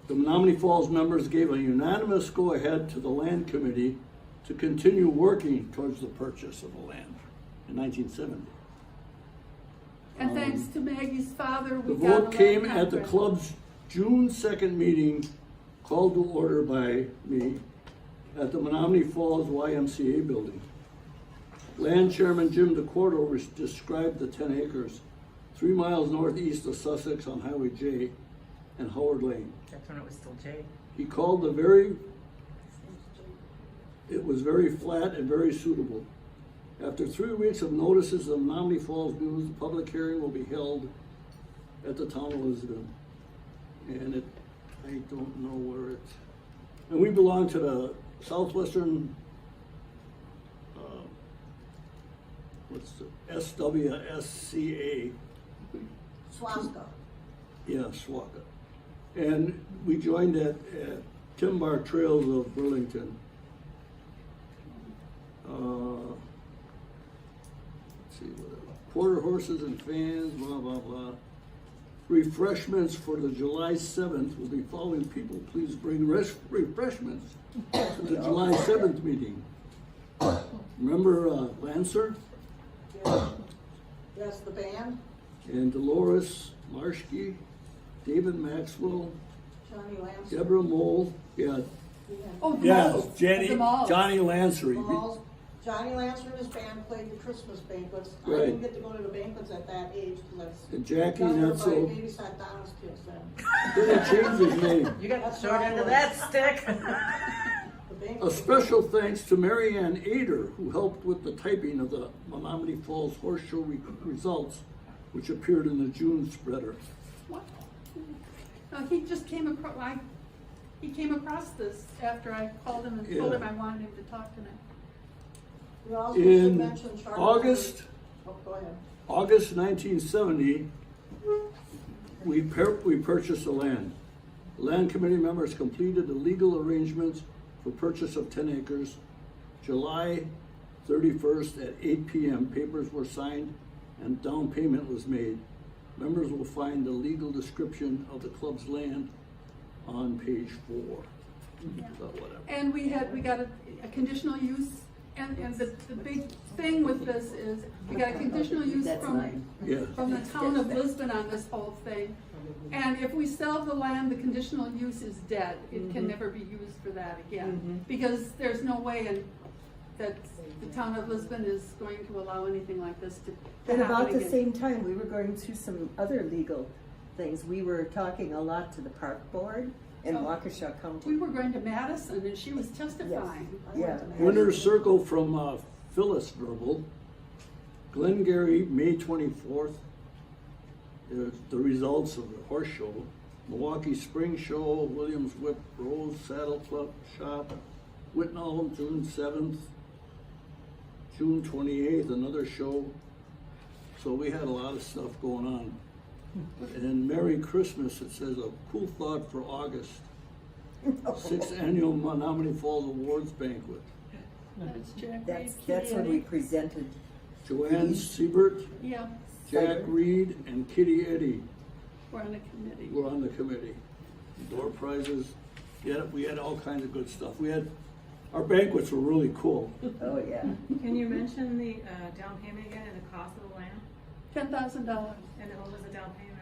S6: the Menomonee Falls members gave a unanimous go-ahead to the land committee to continue working towards the purchase of the land in 1970.
S1: And thanks to Maggie's father,
S6: The
S1: we got a
S6: vote came
S1: land
S6: at the
S1: contract.
S6: club's June 2nd meeting, called to order by me at the Menomonee Falls YMCA building. Land Chairman Jim DeCordo described the 10 acres, 3 miles northeast of Sussex on Highway J and Howard Lane.
S3: That's when it was still Jay.
S6: He called it was very flat and very suitable. After 3 weeks of notices of Menomonee Falls News, the public hearing will be held at the town of Elizabeth. And I don't know where it's, and we belong to the Southwestern, what's the, SWSCA.
S4: Swaska.
S6: Yeah, SWACA. And we joined at Timbar Trails of Burlington. Let's see, quarter horses and fans, blah, blah, blah. Refreshments for the July 7th will be following. People, please bring refreshments to the July 7th meeting. Remember Lancer
S4: Yes, the band,
S6: and Dolores Marshke, David Maxwell,
S4: Johnny Lancer.
S6: Deborah Mole, yeah,
S1: Oh, the
S6: yeah,
S1: malls.
S6: Jenny,
S1: The malls.
S6: Johnny Lancer.
S4: Malls. Johnny Lancer and his band played the Christmas banquets. I
S6: Right.
S4: didn't get to go to the banquets at that age because
S6: And Jackie
S4: I
S6: Netzel.
S4: babysat Donna's kids then.
S6: Then he changed his name.
S3: You got the
S4: That's
S3: short
S4: right.
S3: end of that stick.
S4: The
S6: A
S4: banquet.
S6: special thanks to Mary Ann Ader, who helped with the typing of the Menomonee Falls Horse Show results, which appeared in the June spreader.
S1: What? No, he just came across, he came across this after I called him and told
S6: Yeah.
S1: him I wanted him to talk tonight.
S4: We also should
S6: In
S4: mention Charlotte.
S6: August,
S4: Oh, go ahead.
S6: August 1970, we purchased the land. Land committee members completed the legal arrangements for purchase of 10 acres. July 31st at 8 p.m. Papers were signed and down payment was made. Members will find the legal description of the club's land on page 4.
S1: Yeah.
S6: So whatever.
S1: And we got a conditional use, and the big thing with this is, we got a conditional use
S2: That's mine.
S6: Yeah.
S1: from the town of Lisbon on this whole thing. And if we sell the land, the conditional use is dead. It can never be used for that again. Because there's no way that the town of Lisbon is going to allow anything like this to
S2: And
S1: happen
S2: about the
S1: again.
S2: same time, we were going through some other legal things. We were talking a lot to the park board in
S1: Oh.
S2: Waukesha County.
S1: We were going to Madison and she was testifying.
S2: Yeah.
S6: Winner's Circle from Phyllis Verbal. Glengarry, May 24th. The results of the horse show. Milwaukee Spring Show, Williams Whip Rose Saddle Club Shop. Whitnall, June 7th. June 28th, another show. So we had a lot of stuff going on. And Merry Christmas, it says, a cool thought for August. 6th Annual Menomonee Falls Awards Banquet.
S1: That's Jack
S2: That's
S1: Reed,
S2: when
S1: Kitty
S2: we
S1: Eddie.
S2: presented.
S6: Joanne Siebert,
S1: Yeah,
S6: Jack Reed, and Kitty Eddy
S1: we're on a committee.
S6: were on the committee. Door prizes, yeah, we had all kinds of good stuff. Our banquets were really cool.
S2: Oh, yeah.
S7: Can you mention the down payment again and the cost of the land?
S1: $10,000.
S7: And what was the down payment?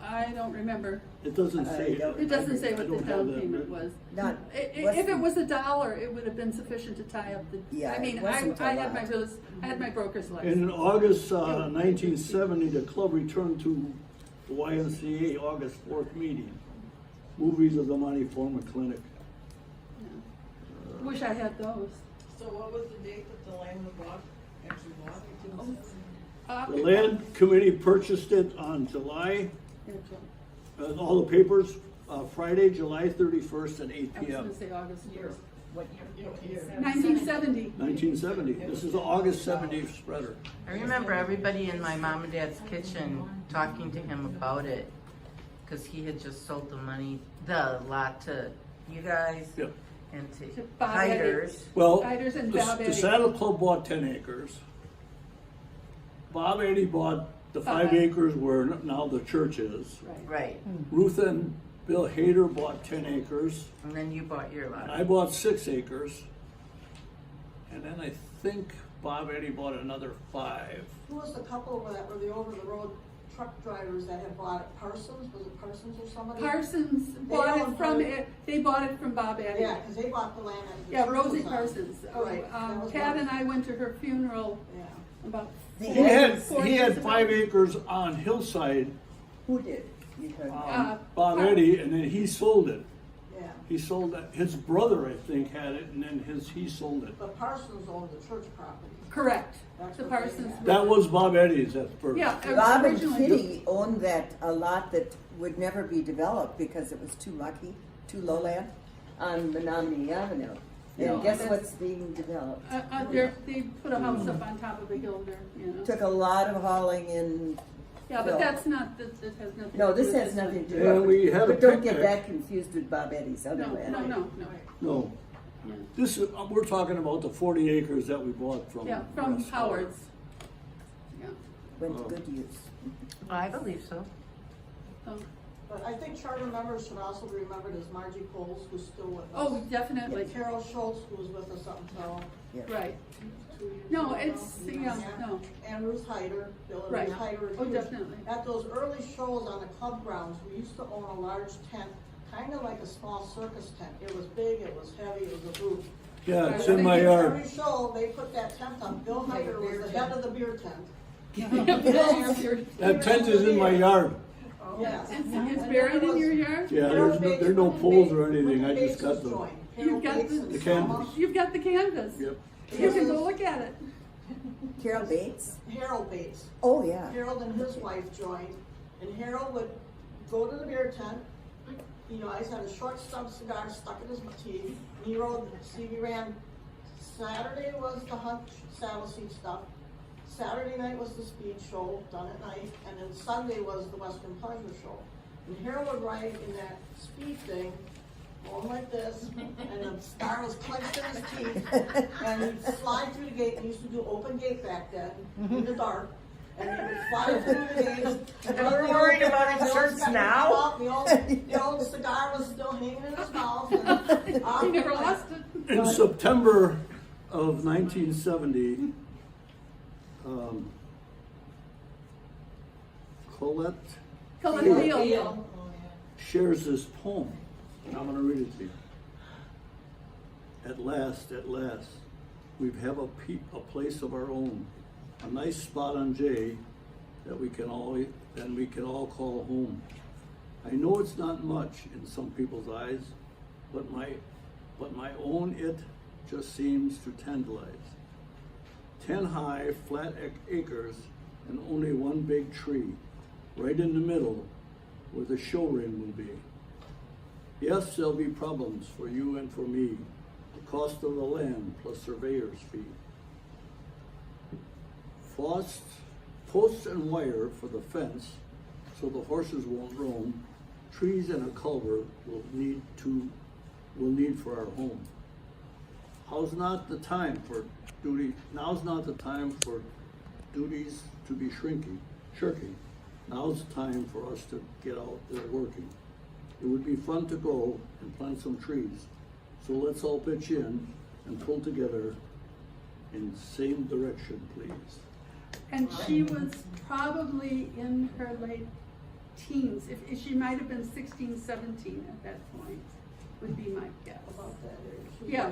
S1: I don't remember.
S6: It doesn't
S2: I
S6: say.
S2: don't-
S1: It doesn't say
S6: I
S1: what the
S6: don't have
S1: down
S6: that
S1: payment
S6: written.
S1: was.
S2: Not,
S1: If it was $1, it would have been sufficient to tie up the,
S2: Yeah,
S1: I mean,
S2: it wasn't a
S1: I had
S2: lot.
S1: I had my broker's
S6: And
S1: license.
S6: in August 1970, the club returned to the YMCA August 4th meeting. Movies of the Money Former Clinic.
S1: Wish I had those.
S4: So what was the date that the land was bought, actually bought?
S6: The land committee purchased it on July, all the papers, Friday, July 31st at 8
S1: I was
S6: p.m.
S1: gonna say August
S7: Year.
S1: 1st.
S7: What year?
S1: 1970.
S6: 1970. This is the August 70th spreader.
S3: I remember everybody in my mom and dad's kitchen talking to him about it, because he had just sold the lot to you guys
S6: Yep.
S3: and
S1: To
S3: to
S1: Bob Eddy.
S3: Hiders.
S6: Well,
S1: Riders and
S6: the
S1: Bob Eddy.
S6: Saddle Club bought 10 acres. Bob Eddy bought the 5
S1: Okay.
S6: acres where now the church is.
S1: Right.
S3: Right,
S6: Ruth and Bill Hader bought 10 acres.
S3: and then you bought your lot.
S6: I bought 6 acres. And then I think Bob Eddy bought another 5.
S4: Who was the couple that were the over-the-road truck drivers that had bought it? Parsons, was it Parsons or somebody?
S1: Parsons bought it from, they bought it from Bob Eddy.
S4: Yeah, because they bought the land at the
S1: Yeah,
S4: church
S1: Rosie
S4: was on.
S1: Parsons.
S4: Right, that was
S1: Pat
S4: one.
S1: and I went to her funeral
S4: Yeah.
S1: about
S2: They
S6: He had,
S1: 4
S6: he
S1: years
S6: had
S1: ago.
S6: 5 acres on Hillside,
S2: Who did? You heard.
S6: Bob Eddy, and then he sold it.
S4: Yeah,
S6: He sold it. His brother, I think, had it, and then he sold it.
S4: but Parsons owned the church property.
S1: Correct.
S4: That's
S1: The
S4: what they
S1: Parsons.
S4: had.
S6: That was Bob Eddy's at first.
S1: Yeah.
S2: Bob and
S1: originally-
S2: Kitty owned a lot that would never be developed because it was too mucky, too lowland on Menomonee Avenue.
S6: Yeah.
S2: And guess
S1: That's-
S2: what's being developed?
S1: They put a house up on top of a hill there, you know.
S2: Took a lot of hauling in.
S1: Yeah, but that's not, this has nothing.
S2: No,
S1: to do
S2: this
S1: with
S2: has nothing to do
S6: Yeah,
S2: with
S6: we had a
S2: But don't get
S6: picnic.
S2: that confused with Bob Eddy's other
S1: No,
S2: land.
S1: no.
S6: No,
S1: Yeah.
S6: this is, we're talking about the 40 acres that we bought from.
S1: Yeah, from
S6: Russ
S1: Howard's. Yeah.
S2: Went to
S6: Oh.
S2: good use.
S3: I believe so.
S1: So-
S4: But I think charter members should also be remembered as Margie Coles, who's still with us.
S1: Oh, definitely,
S4: And Carol Schultz, who was with us up until
S1: right.
S4: 2 years
S1: No,
S4: ago.
S1: it's, yeah, no,
S4: And Ruth Hyder, Bill and
S1: Right.
S4: Ruth Hyder.
S1: Oh, definitely.
S4: At those early shows on the club grounds, we used to own a large tent, kind of like a small circus tent. It was big, it was heavy, it was a booth.
S6: Yeah, it's in my
S4: And
S6: yard.
S4: every show, they put that tent on. Bill Hyder was the head of the beer tent.
S6: That tent is in my yard.
S4: Yes.
S1: It's buried in your yard?
S6: Yeah, there's no poles or anything. I just got the,
S1: You've got
S6: the canvas.
S1: You've got the canvas.
S6: Yep.
S1: You can go look at it.
S2: Carol Bates?
S4: Harold Bates.
S2: Oh, yeah.
S4: Harold and his wife joined, and Harold would go to the beer tent. You know, always had a short stump cigar stuck in his teeth. And he rode, Stevie ran. Saturday was the hunt saddle seat stuff. Saturday night was the speed show done at night, and then Sunday was the Western Pleasure Show. And Harold would ride in that speed thing going like this, and the star was clenched in his teeth, and he'd slide through the gate. We used to do open gate back then, in the dark, and he would fly through the gate. And
S2: We're worried about his shirts now.
S4: The old cigar was still hanging in his mouth. And
S1: He never lost it.
S6: In September of 1970, Colette
S1: Colonial.
S6: shares this poem, and I'm going to read it to you. At last, we have a place of our own, a nice spot on J that we can all call home. I know it's not much in some people's eyes, but my own it just seems to tantalize. 10 high, flat acres, and only one big tree, right in the middle, where the show ring will be. Yes, there'll be problems for you and for me, the cost of the land plus surveyor's fee. Posts and wire for the fence, so the horses won't roam. Trees and a culvert we'll need for our home. Now's not the time for duties to be shirking. Now's the time for us to get out there working. It would be fun to go and plant some trees. So let's all pitch in and pull together in the same direction, please.
S1: And she was probably in her late teens. If she might have been 16, 17 at that point, would be my guess.
S4: about that age.
S1: Yeah,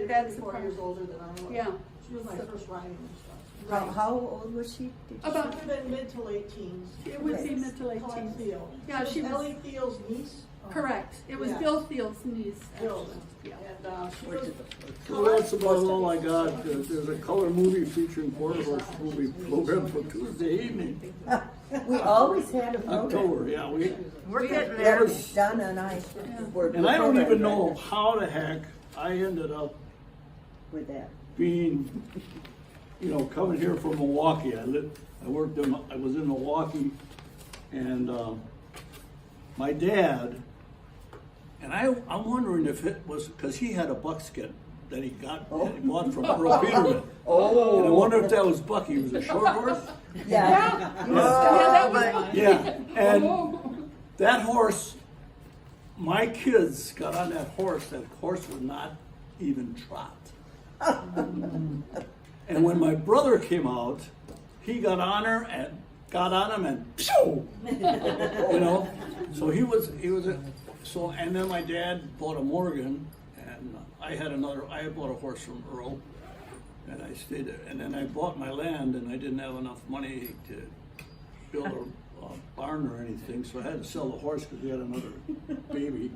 S1: that's the
S4: 4
S1: part.
S4: years older than I was.
S1: Yeah.
S4: She was my first riding instructor.
S2: How old was she? Did you
S1: About-
S2: say?
S4: Should have been mid to late teens.
S1: It would be mid to late
S4: Colette
S1: teens.
S4: Thiel.
S1: Yeah, she was-
S4: Ellie Thiel's niece.
S1: Correct. It was
S4: Yeah.
S1: Bill Field's niece.
S4: Bill.
S1: actually. Yeah.
S4: And she
S2: Where
S4: was.
S2: did the-
S6: Well, that's about all I got. There's a color movie featuring quarter horse movie program for Tuesday evening.
S2: We always had a program.
S6: October, yeah,
S3: We're getting
S2: That
S3: there.
S2: was Donna and I were.
S6: and I don't even
S2: programmed
S6: know how the heck I ended up
S2: with that.
S6: being, coming here from Milwaukee. I was in Milwaukee, and my dad, and I'm wondering if it was, because he had a buckskin that he bought from Earl Peterman.
S2: Oh.
S6: And I wonder if that was Bucky. He was a short horse.
S2: Yeah.
S1: Yeah, that was.
S6: Yeah, and that horse, my kids got on that horse would not even trot. And when my brother came out, he got on him and pshoo! So he was and then my dad bought a Morgan, and I bought a horse from Earl, and I stayed there. And then I bought my land, and I didn't have enough money to build a barn or anything, so I had to sell the horse because we had another baby.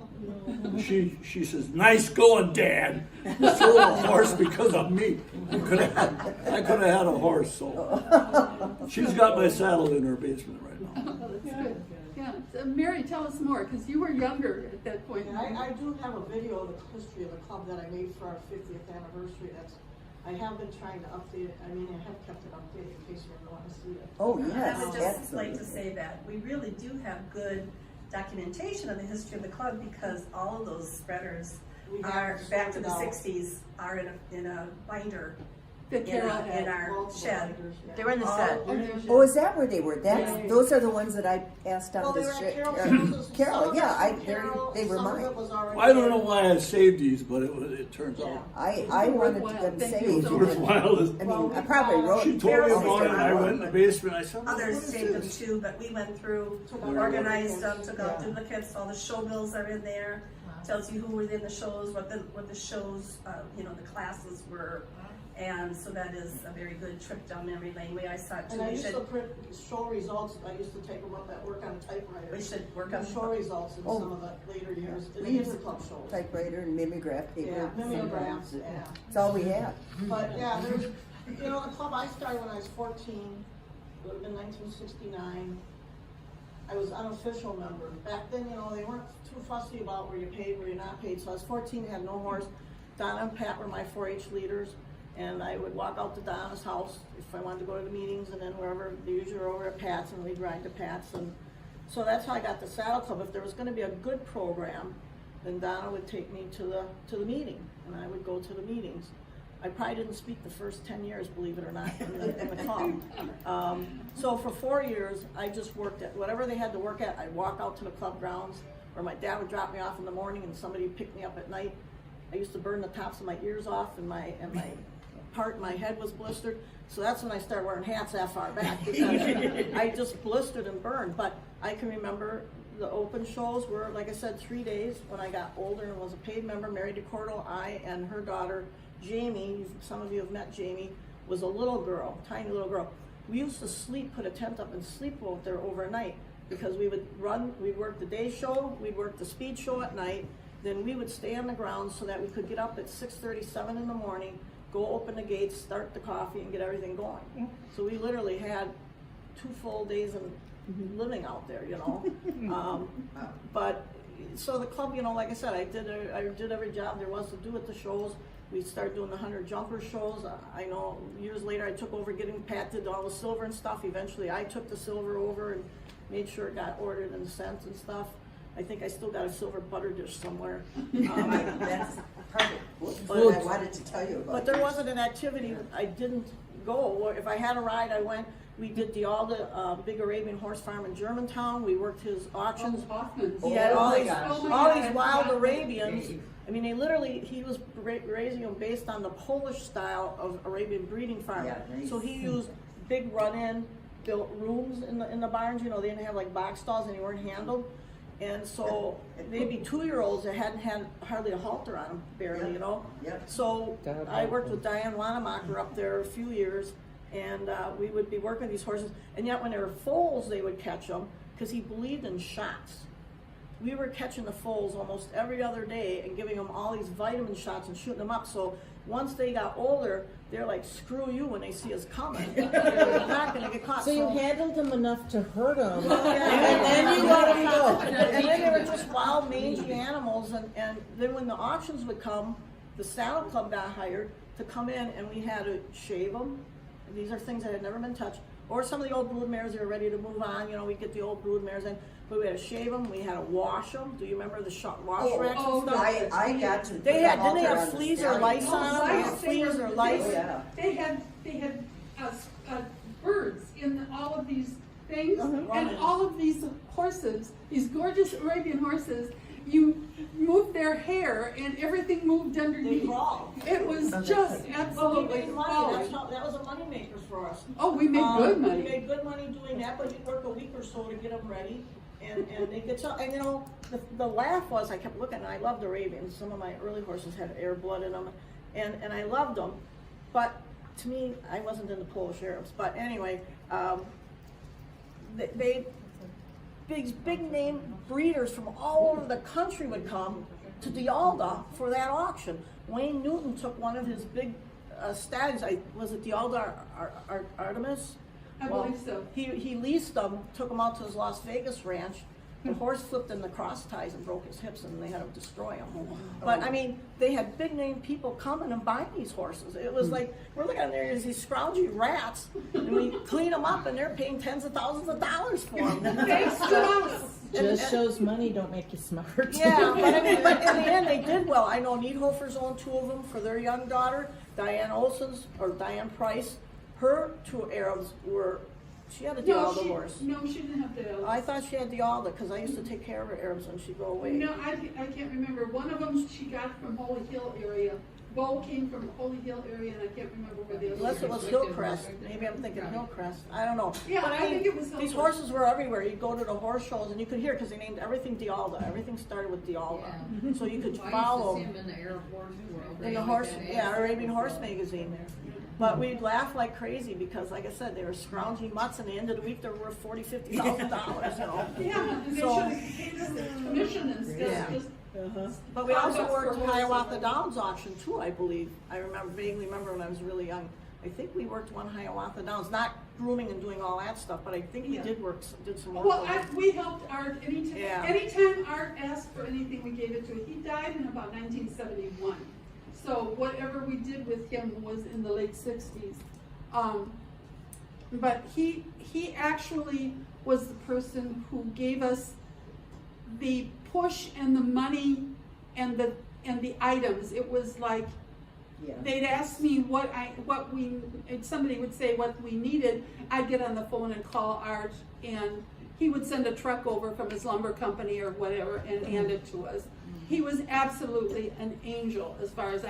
S6: And she says, "Nice going, Dad. You sold a horse because of me. I could have had a horse." So she's got my saddle in her basement right now.
S1: Oh, that's good. Yeah. So Mary, tell us more, because you were younger at that point.
S4: And I do have a video of the history of the club that I made for our 50th anniversary. I have been trying to update it. I have kept it updated in case you ever want to see it.
S2: Oh,
S8: I
S2: yes,
S8: would just like to
S2: absolutely.
S8: say that we really do have good documentation of the history of the club because all of those spreaders
S4: We have
S8: are back to
S4: sorted
S8: the
S4: out.
S8: 60s are in a binder
S1: That Carol had.
S8: in our
S4: Multiple
S8: shed.
S4: writers, yeah.
S3: They were in the set.
S2: Oh, is that where they were?
S1: Yeah.
S2: Those are the ones that I passed
S4: Well,
S2: on
S4: they
S2: to
S4: were at
S2: Carol.
S4: Carol's.
S2: Carol, yeah,
S4: Carol,
S2: they were
S4: some of
S2: mine.
S4: it was already
S6: I don't know
S4: there.
S6: why I saved these, but it turns
S4: Yeah.
S6: out
S2: I wanted
S1: Worthwhile.
S2: them
S1: Thank you
S2: saved.
S6: it
S1: so
S6: was
S1: much.
S6: worthwhile.
S2: I mean, I probably wrote.
S6: She told me
S8: Carol
S6: about it, and I
S8: saved
S6: went in the basement. I said, "What
S8: Others
S6: is
S8: saved them
S6: this?"
S8: too, but we went through,
S4: Took out
S8: organized them,
S4: duplicates.
S8: took out
S4: Yeah.
S8: duplicates, all the show bills are in there. Tells you who was in the shows, what the shows, the classes were. And so that is a very good trip down memory lane. I saw it too.
S4: And I
S8: We
S4: used to
S8: should,
S4: print show results. I used to take them up at work on a typewriter.
S8: we should work
S4: Do
S8: on
S4: show results in
S2: Oh.
S4: some of the later years, in
S2: We
S4: the
S2: used
S4: interclub shows.
S2: Typewriter and mimeograph paper.
S4: Yeah, mimeographs, yeah.
S2: That's all we had.
S4: But yeah, there's, the club I started when I was 14, would have been 1969. I was unofficial member. Back then, they weren't too fussy about where you paid, where you're not paid. So I was 14, had no horse. Donna and Pat were my 4-H leaders. And I would walk out to Donna's house if I wanted to go to the meetings, and then wherever, they usually were over at Pat's, and we'd ride to Pat's. And so that's how I got the Saddle Club. If there was gonna be a good program, then Donna would take me to the meeting, and I would go to the meetings. I probably didn't speak the first 10 years, believe it or not, in the club. So for 4 years, I just worked at whatever they had to work at. I'd walk out to the club grounds, or my dad would drop me off in the morning and somebody would pick me up at night. I used to burn the tops of my ears off, and my head was blistered. So that's when I started wearing hats that far back, because I just blistered and burned. But I can remember the open shows were, like I said, 3 days. When I got older and was a paid member, married to Cordell, I and her daughter, Jamie, some of you have met Jamie, was a little girl, tiny little girl. We used to sleep, put a tent up and sleep out there overnight, because we would we'd work the day show, we'd work the speed show at night, then we would stay on the ground so that we could get up at 6:37 in the morning, go open the gates, start the coffee, and get everything going. So we literally had 2 full days of living out there, you know. But so the club, you know, like I said, I did every job there was to do at the shows. We started doing the 100 jumper shows. I know years later I took over getting Pat did all the silver and stuff. Eventually I took the silver over and made sure it got ordered and sent and stuff. I think I still got a silver butter dish somewhere.
S2: That's perfect. What I wanted to tell you about.
S4: But there wasn't an activity I didn't go. If I had a ride, I went. We did the big Arabian horse farm in Germantown. We worked his auctions.
S1: Hoffman's.
S4: He had
S2: Oh
S4: all
S2: my
S4: these,
S2: gosh.
S1: Oh my
S4: all
S1: God,
S4: these wild
S1: yeah.
S4: Arabians. I mean, he was raising them based on the Polish style of Arabian breeding farm.
S2: Yeah, nice.
S4: So he used big run-in, built rooms in the barns. You know, they didn't have like box stalls and they weren't handled. And so they'd be 2-year-olds that hadn't had hardly a halter on them, barely, you know.
S2: Yep.
S4: So I worked with Diane Wanamacher up there a few years, and we would be working these horses. And yet when they were foals, they would catch them because he believed in shots. We were catching the foals almost every other day and giving them all these vitamin shots and shooting them up. So once they got older, they're like, screw you when they see us coming. They're not going to get caught.
S9: So you handled them enough to hurt them,
S4: Yeah.
S9: and then you let them go.
S4: And then they were just wild, mangy animals. And then when the auctions would come, the saddle club got hired to come in, and we had to shave them. These are things that had never been touched. Or some of the old brood mares that were ready to move on. You know, we'd get the old brood mares in. But we had to shave them. We had to wash them. Do you remember the wash racks and stuff?
S2: I got to.
S4: They had, didn't they have
S2: halter on the
S4: fleas or
S2: stallion.
S4: lice
S1: Oh,
S4: on them? They had
S1: lice,
S4: fleas or lice.
S2: Oh, yeah.
S1: They had birds in all of these things, and all of these horses, these gorgeous Arabian horses. You moved their hair, and everything moved
S4: They
S1: underneath.
S4: crawl.
S1: It was just
S4: But we
S1: absolutely
S4: made money.
S1: falling.
S4: That was a moneymaker for us.
S1: Oh, we made good
S4: We
S1: money.
S4: made good money doing that, but you'd work a week or so to get them ready, and they get so. And you know, the laugh was I kept looking. And I loved Arabians. Some of my early horses had air blood in them, and I loved them. But to me, I wasn't into Polish Arabs. But anyway, they big name breeders from all over the country would come to Dialda for that auction. Wayne Newton took one of his big stallions. Was it Dialda Artemis?
S1: I believe so.
S4: He leased them, took them out to his Las Vegas ranch. The horse flipped in the cross ties and broke his hips, and they had to destroy him. But I mean, they had big name people coming and buying these horses. It was like, we're looking at there as these scroungy rats, and we clean them up, and they're paying tens of thousands of dollars for them.
S1: Thanks to us.
S9: Just shows money don't make you smart.
S4: Yeah, but I mean, but in the end, they did well. I know Niedhofer's owned 2 of them for their young daughter. Diane Price, her 2 Arabs were. She had a Dialda horse.
S1: No, she didn't have the.
S4: I thought she had Dialda because I used to take care of her Arabs when she'd go away.
S1: No, I can't remember. One of them she got from Holy Hill area. Bo came from Holy Hill area, and I can't remember where the other.
S4: Unless it was
S5: Wicked
S4: Hillcrest.
S5: horse.
S4: Maybe I'm thinking Hillcrest. I don't know.
S1: Yeah,
S4: But
S1: I think it was
S4: These
S1: Hillcrest.
S4: horses were everywhere. You'd go to the horse shows and you could hear because they named everything Dialda. Everything started with Dialda.
S5: Yeah.
S4: So you could
S5: I
S4: follow
S5: used to see him in the Arab Horse World.
S4: in the horse, Arabian Horse magazine. But we'd laugh like crazy because, like I said, they were scroungy mutts, and at the end of the week they were worth $40,000, $50,000, you know.
S1: Yeah, and they
S4: So-
S1: should have paid us a commission instead
S4: Yeah.
S1: of just.
S4: But we also
S1: $5 per
S4: worked
S1: horse.
S4: Hiawatha Downs auction too, I believe. I vaguely remember when I was really young. I think we worked one Hiawatha Downs, not grooming and doing all that stuff, but I think we
S1: Yeah.
S4: did some work.
S1: Well,
S4: on it.
S1: we helped Art
S4: Yeah.
S1: anytime Art asked for anything, we gave it to him. He died in about 1971. So whatever we did with him was in the late 60s. But he actually was the person who gave us the push and the money and the items. It was like,
S2: Yeah.
S1: they'd ask me and somebody would say what we needed. I'd get on the phone and call Art, and he would send a truck over from his lumber company or whatever and hand it to us. He was absolutely an angel as far as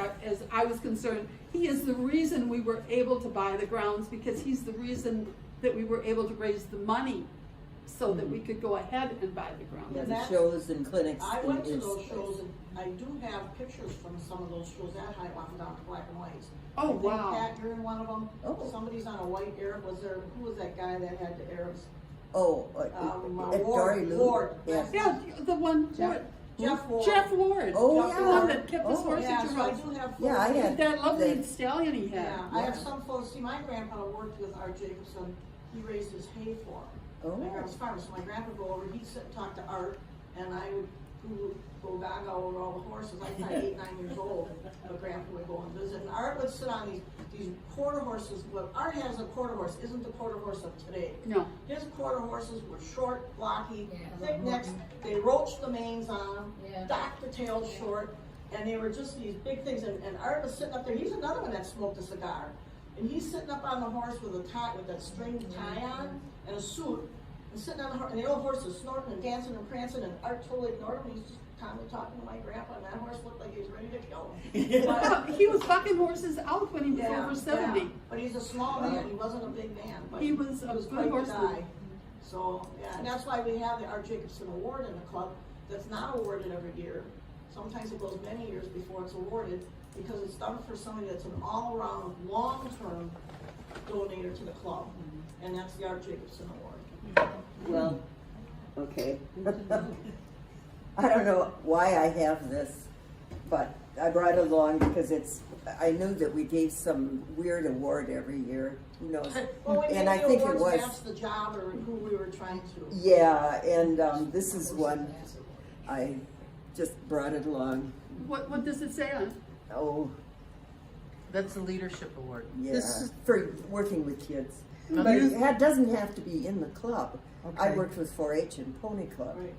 S1: I was concerned. He is the reason we were able to buy the grounds, because he's the reason that we were able to raise the money so that we could go ahead and buy the grounds.
S4: Yeah,
S2: The
S4: that's-
S2: shows and clinics.
S4: I went to
S2: is-
S4: those shows, and I do have pictures from some of those shows at Hiawatha down to black and whites.
S1: Oh,
S4: I think,
S1: wow.
S4: Pat, you're in one of them.
S2: Oh.
S4: Somebody's on a white Arab. Who was that guy that had the Arabs?
S2: Oh, Dory Lou.
S4: Ward.
S2: Yes.
S1: Yeah, the one,
S4: Jeff Ward.
S1: Jeff Ward.
S2: Oh,
S4: Jeff
S1: The
S2: yeah.
S1: one that kept his
S2: Oh.
S1: horse
S4: Yeah,
S1: at
S4: so
S1: your
S4: I
S1: house.
S4: do have.
S2: Yeah, I
S4: photos.
S2: had
S1: That lovely
S2: that-
S1: stallion he had.
S4: Yeah, I have some photos. See, my grandpa worked with Art Jacobson. He raised his hay for him.
S2: Oh.
S4: My grandpa's farmer. So my grandpa would go over, he'd sit and talk to Art, and I would go gaga over all the horses. I was probably 8, 9 years old, but grandpa would go and visit. And Art would sit on these quarter horses. What Art has a quarter horse isn't the quarter horse of today.
S1: No.
S4: His quarter horses were short, blocky,
S5: Yeah,
S4: thick
S5: the
S4: necks.
S5: horn.
S4: They roached the manes on them,
S5: Yeah.
S4: docked the tails short, and they were just these big things. And Art was sitting up there. He's another one that smoked a cigar, and he's sitting up on the horse with a tie, with that string tie on and a suit, and sitting on the horse. And the old horse is snorting and dancing and prancing, and Art totally ignored him. He's just calmly talking to my grandpa, and that horse looked like he was ready to kill him. But,
S1: He was bucking horses out when he was over 70.
S4: yeah. But he's a small man. He wasn't a big man. But
S1: He was a good
S4: quite the
S1: horseman.
S4: guy. So, yeah, and that's why we have the Art Jacobson Award in the club. That's not awarded every year. Sometimes it goes many years before it's awarded, because it's done for somebody that's an all-around, long-term donator to the club. And that's the Art Jacobson Award.
S2: Well, okay. I don't know why I have this, but I brought it along because I knew that we gave some weird award every year. Who knows?
S4: Well, we
S2: And
S4: make
S2: I
S4: the
S2: think it
S4: awards
S2: was.
S4: match the job or who we were trying to.
S2: Yeah, and this is one I just brought it along.
S1: What does it say on it?
S2: Oh,
S3: That's a leadership award.
S2: yeah,
S9: This is-
S2: for working with kids.
S3: Okay.
S2: But it doesn't have to be in the club. I
S9: Okay.
S2: worked with 4-H and Pony Club,
S4: Right.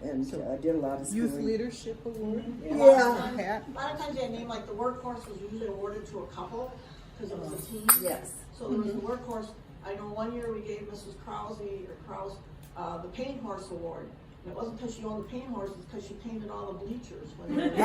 S2: and I did a lot of
S9: Youth
S2: schooling.
S9: Leadership Award?
S2: Yeah.
S4: A lot of
S9: Pat?
S4: times they name, like, the workhorse was usually awarded to a couple, because it was a team.
S2: Yes.
S4: So there was the workhorse. I know one year we gave Mrs. Krause, the paint horse award. And it wasn't because she owned the paint horse, it's because she painted all the bleachers when they were.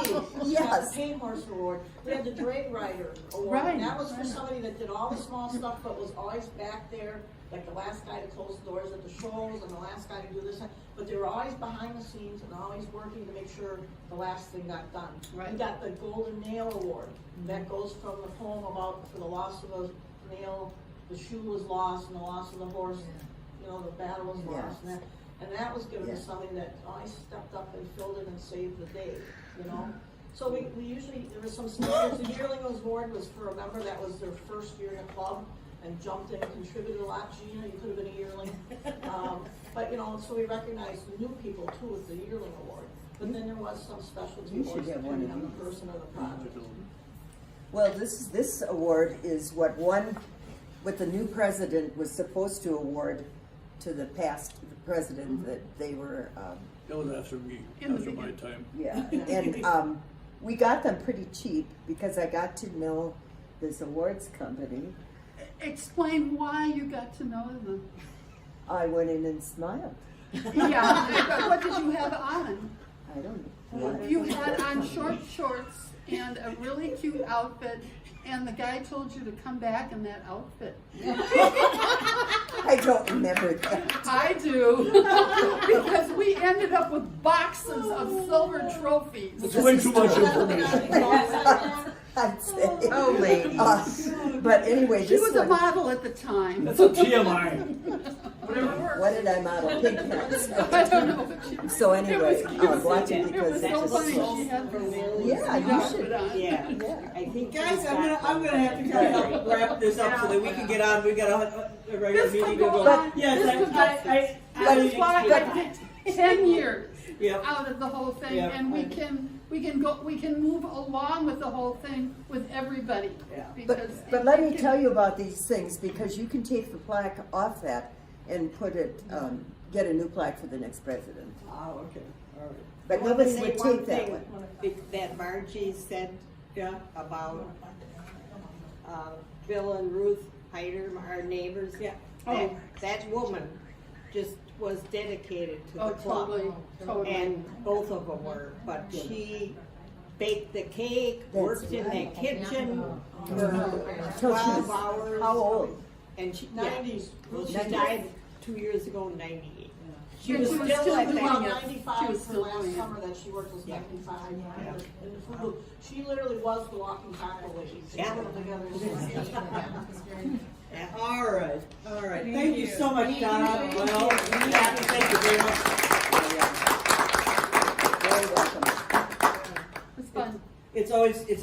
S4: She got
S2: Yes.
S4: the paint horse award. We had the drag rider award.
S1: Right,
S4: And that was for
S1: right.
S4: somebody that did all the small stuff, but was always back there, like the last guy to close the doors at the shows, and the last guy to do this. But they were always behind the scenes and always working to make sure the last thing got done.
S1: Right.
S4: We got the Golden Nail Award. That goes from the poem about for the loss of a nail, the shoe was lost, and the loss of the horse, the battle was lost,
S2: Yeah.
S4: and that was given
S2: Yeah.
S4: to somebody that always stepped up and filled in and saved the day, So we usually, there was some standards. The yearling award was for a member that was their first year in the club and jumped in and contributed a lot. Gina, you could have been a yearling. But, so we recognized the new people too with the yearling award. But then there was some specialty
S2: You should
S4: awards
S2: have one
S4: depending
S2: of
S4: on the
S2: these.
S4: person or the project.
S2: Well, this award is what the new president was supposed to award to the past president that they were,
S6: That was after me,
S1: In the
S6: after my
S1: beginning.
S6: time.
S2: yeah. And we got them pretty cheap because I got to know this awards company.
S1: Explain why you got to know them.
S2: I went in and smiled.
S1: Yeah, but what did you have on?
S2: I don't know.
S1: You had on short shorts and a really cute outfit, and the guy told you to come back in that outfit.
S2: I don't remember that.
S1: I do, because we ended up with boxes of silver trophies.
S6: It's way too much information.
S2: I'd say.
S3: Oh, ladies.
S2: But anyway,
S1: She
S2: this
S1: was a
S2: one,
S1: model at the time.
S6: That's a TMI.
S1: Whatever works.
S2: what did I model? Pig pants.
S1: I don't know, but she was.
S2: So anyway,
S1: It was cute.
S2: watch it
S1: It
S2: because
S1: was
S2: it
S1: so
S2: just.
S1: funny. She had this
S2: Yeah, you
S1: outfit
S2: should.
S1: on.
S2: Yeah.
S10: I think guys, I'm gonna have to kind of wrap this up so that we can get on. We got a regular
S1: This
S10: meeting
S1: could
S10: to
S1: go
S10: go.
S1: on.
S10: Yes,
S1: This could go
S10: I
S1: That is why I picked 10 years
S10: Yep.
S1: out of the whole thing,
S10: Yep.
S1: and we can move along with the whole thing with everybody.
S10: Yeah.
S1: Because
S2: But let me tell you about these things because you can take the plaque off that and put it, get a new plaque for the next president.
S10: Oh, okay, all right.
S2: But
S11: I wanna
S2: nobody
S11: say
S2: would
S11: one
S2: take that
S11: thing
S2: one.
S11: That Margie said
S10: Yeah,
S11: about, Bill and Ruth Hyder, our neighbors.
S10: yeah.
S11: That woman just was dedicated to
S1: Oh,
S11: the club.
S1: totally.
S11: And both of them were, but she baked the cake,
S2: That's
S11: worked in
S2: right.
S11: the kitchen
S2: So
S11: for
S2: she
S11: 12
S2: was-
S11: hours.
S2: How old?
S11: And she,
S4: 90s.
S11: well, she
S2: 90s.
S11: died 2 years ago, 98.
S4: She
S1: And
S4: was
S1: she was
S4: still
S1: still
S4: like
S1: doing
S4: about
S1: it.
S4: 95
S1: She was
S4: for
S1: still
S4: last
S1: doing it.
S4: summer that she worked was
S11: Yeah.
S4: 95.
S11: Yeah.
S4: In the food, she literally was the walking taco lady. She
S11: Yeah.
S4: put them together.
S11: Yeah.
S10: All right, all right. Thank you so much,
S5: Thank you.
S10: Donna. Well, thank you very much.
S2: Very welcome.
S1: It's fun.
S10: It's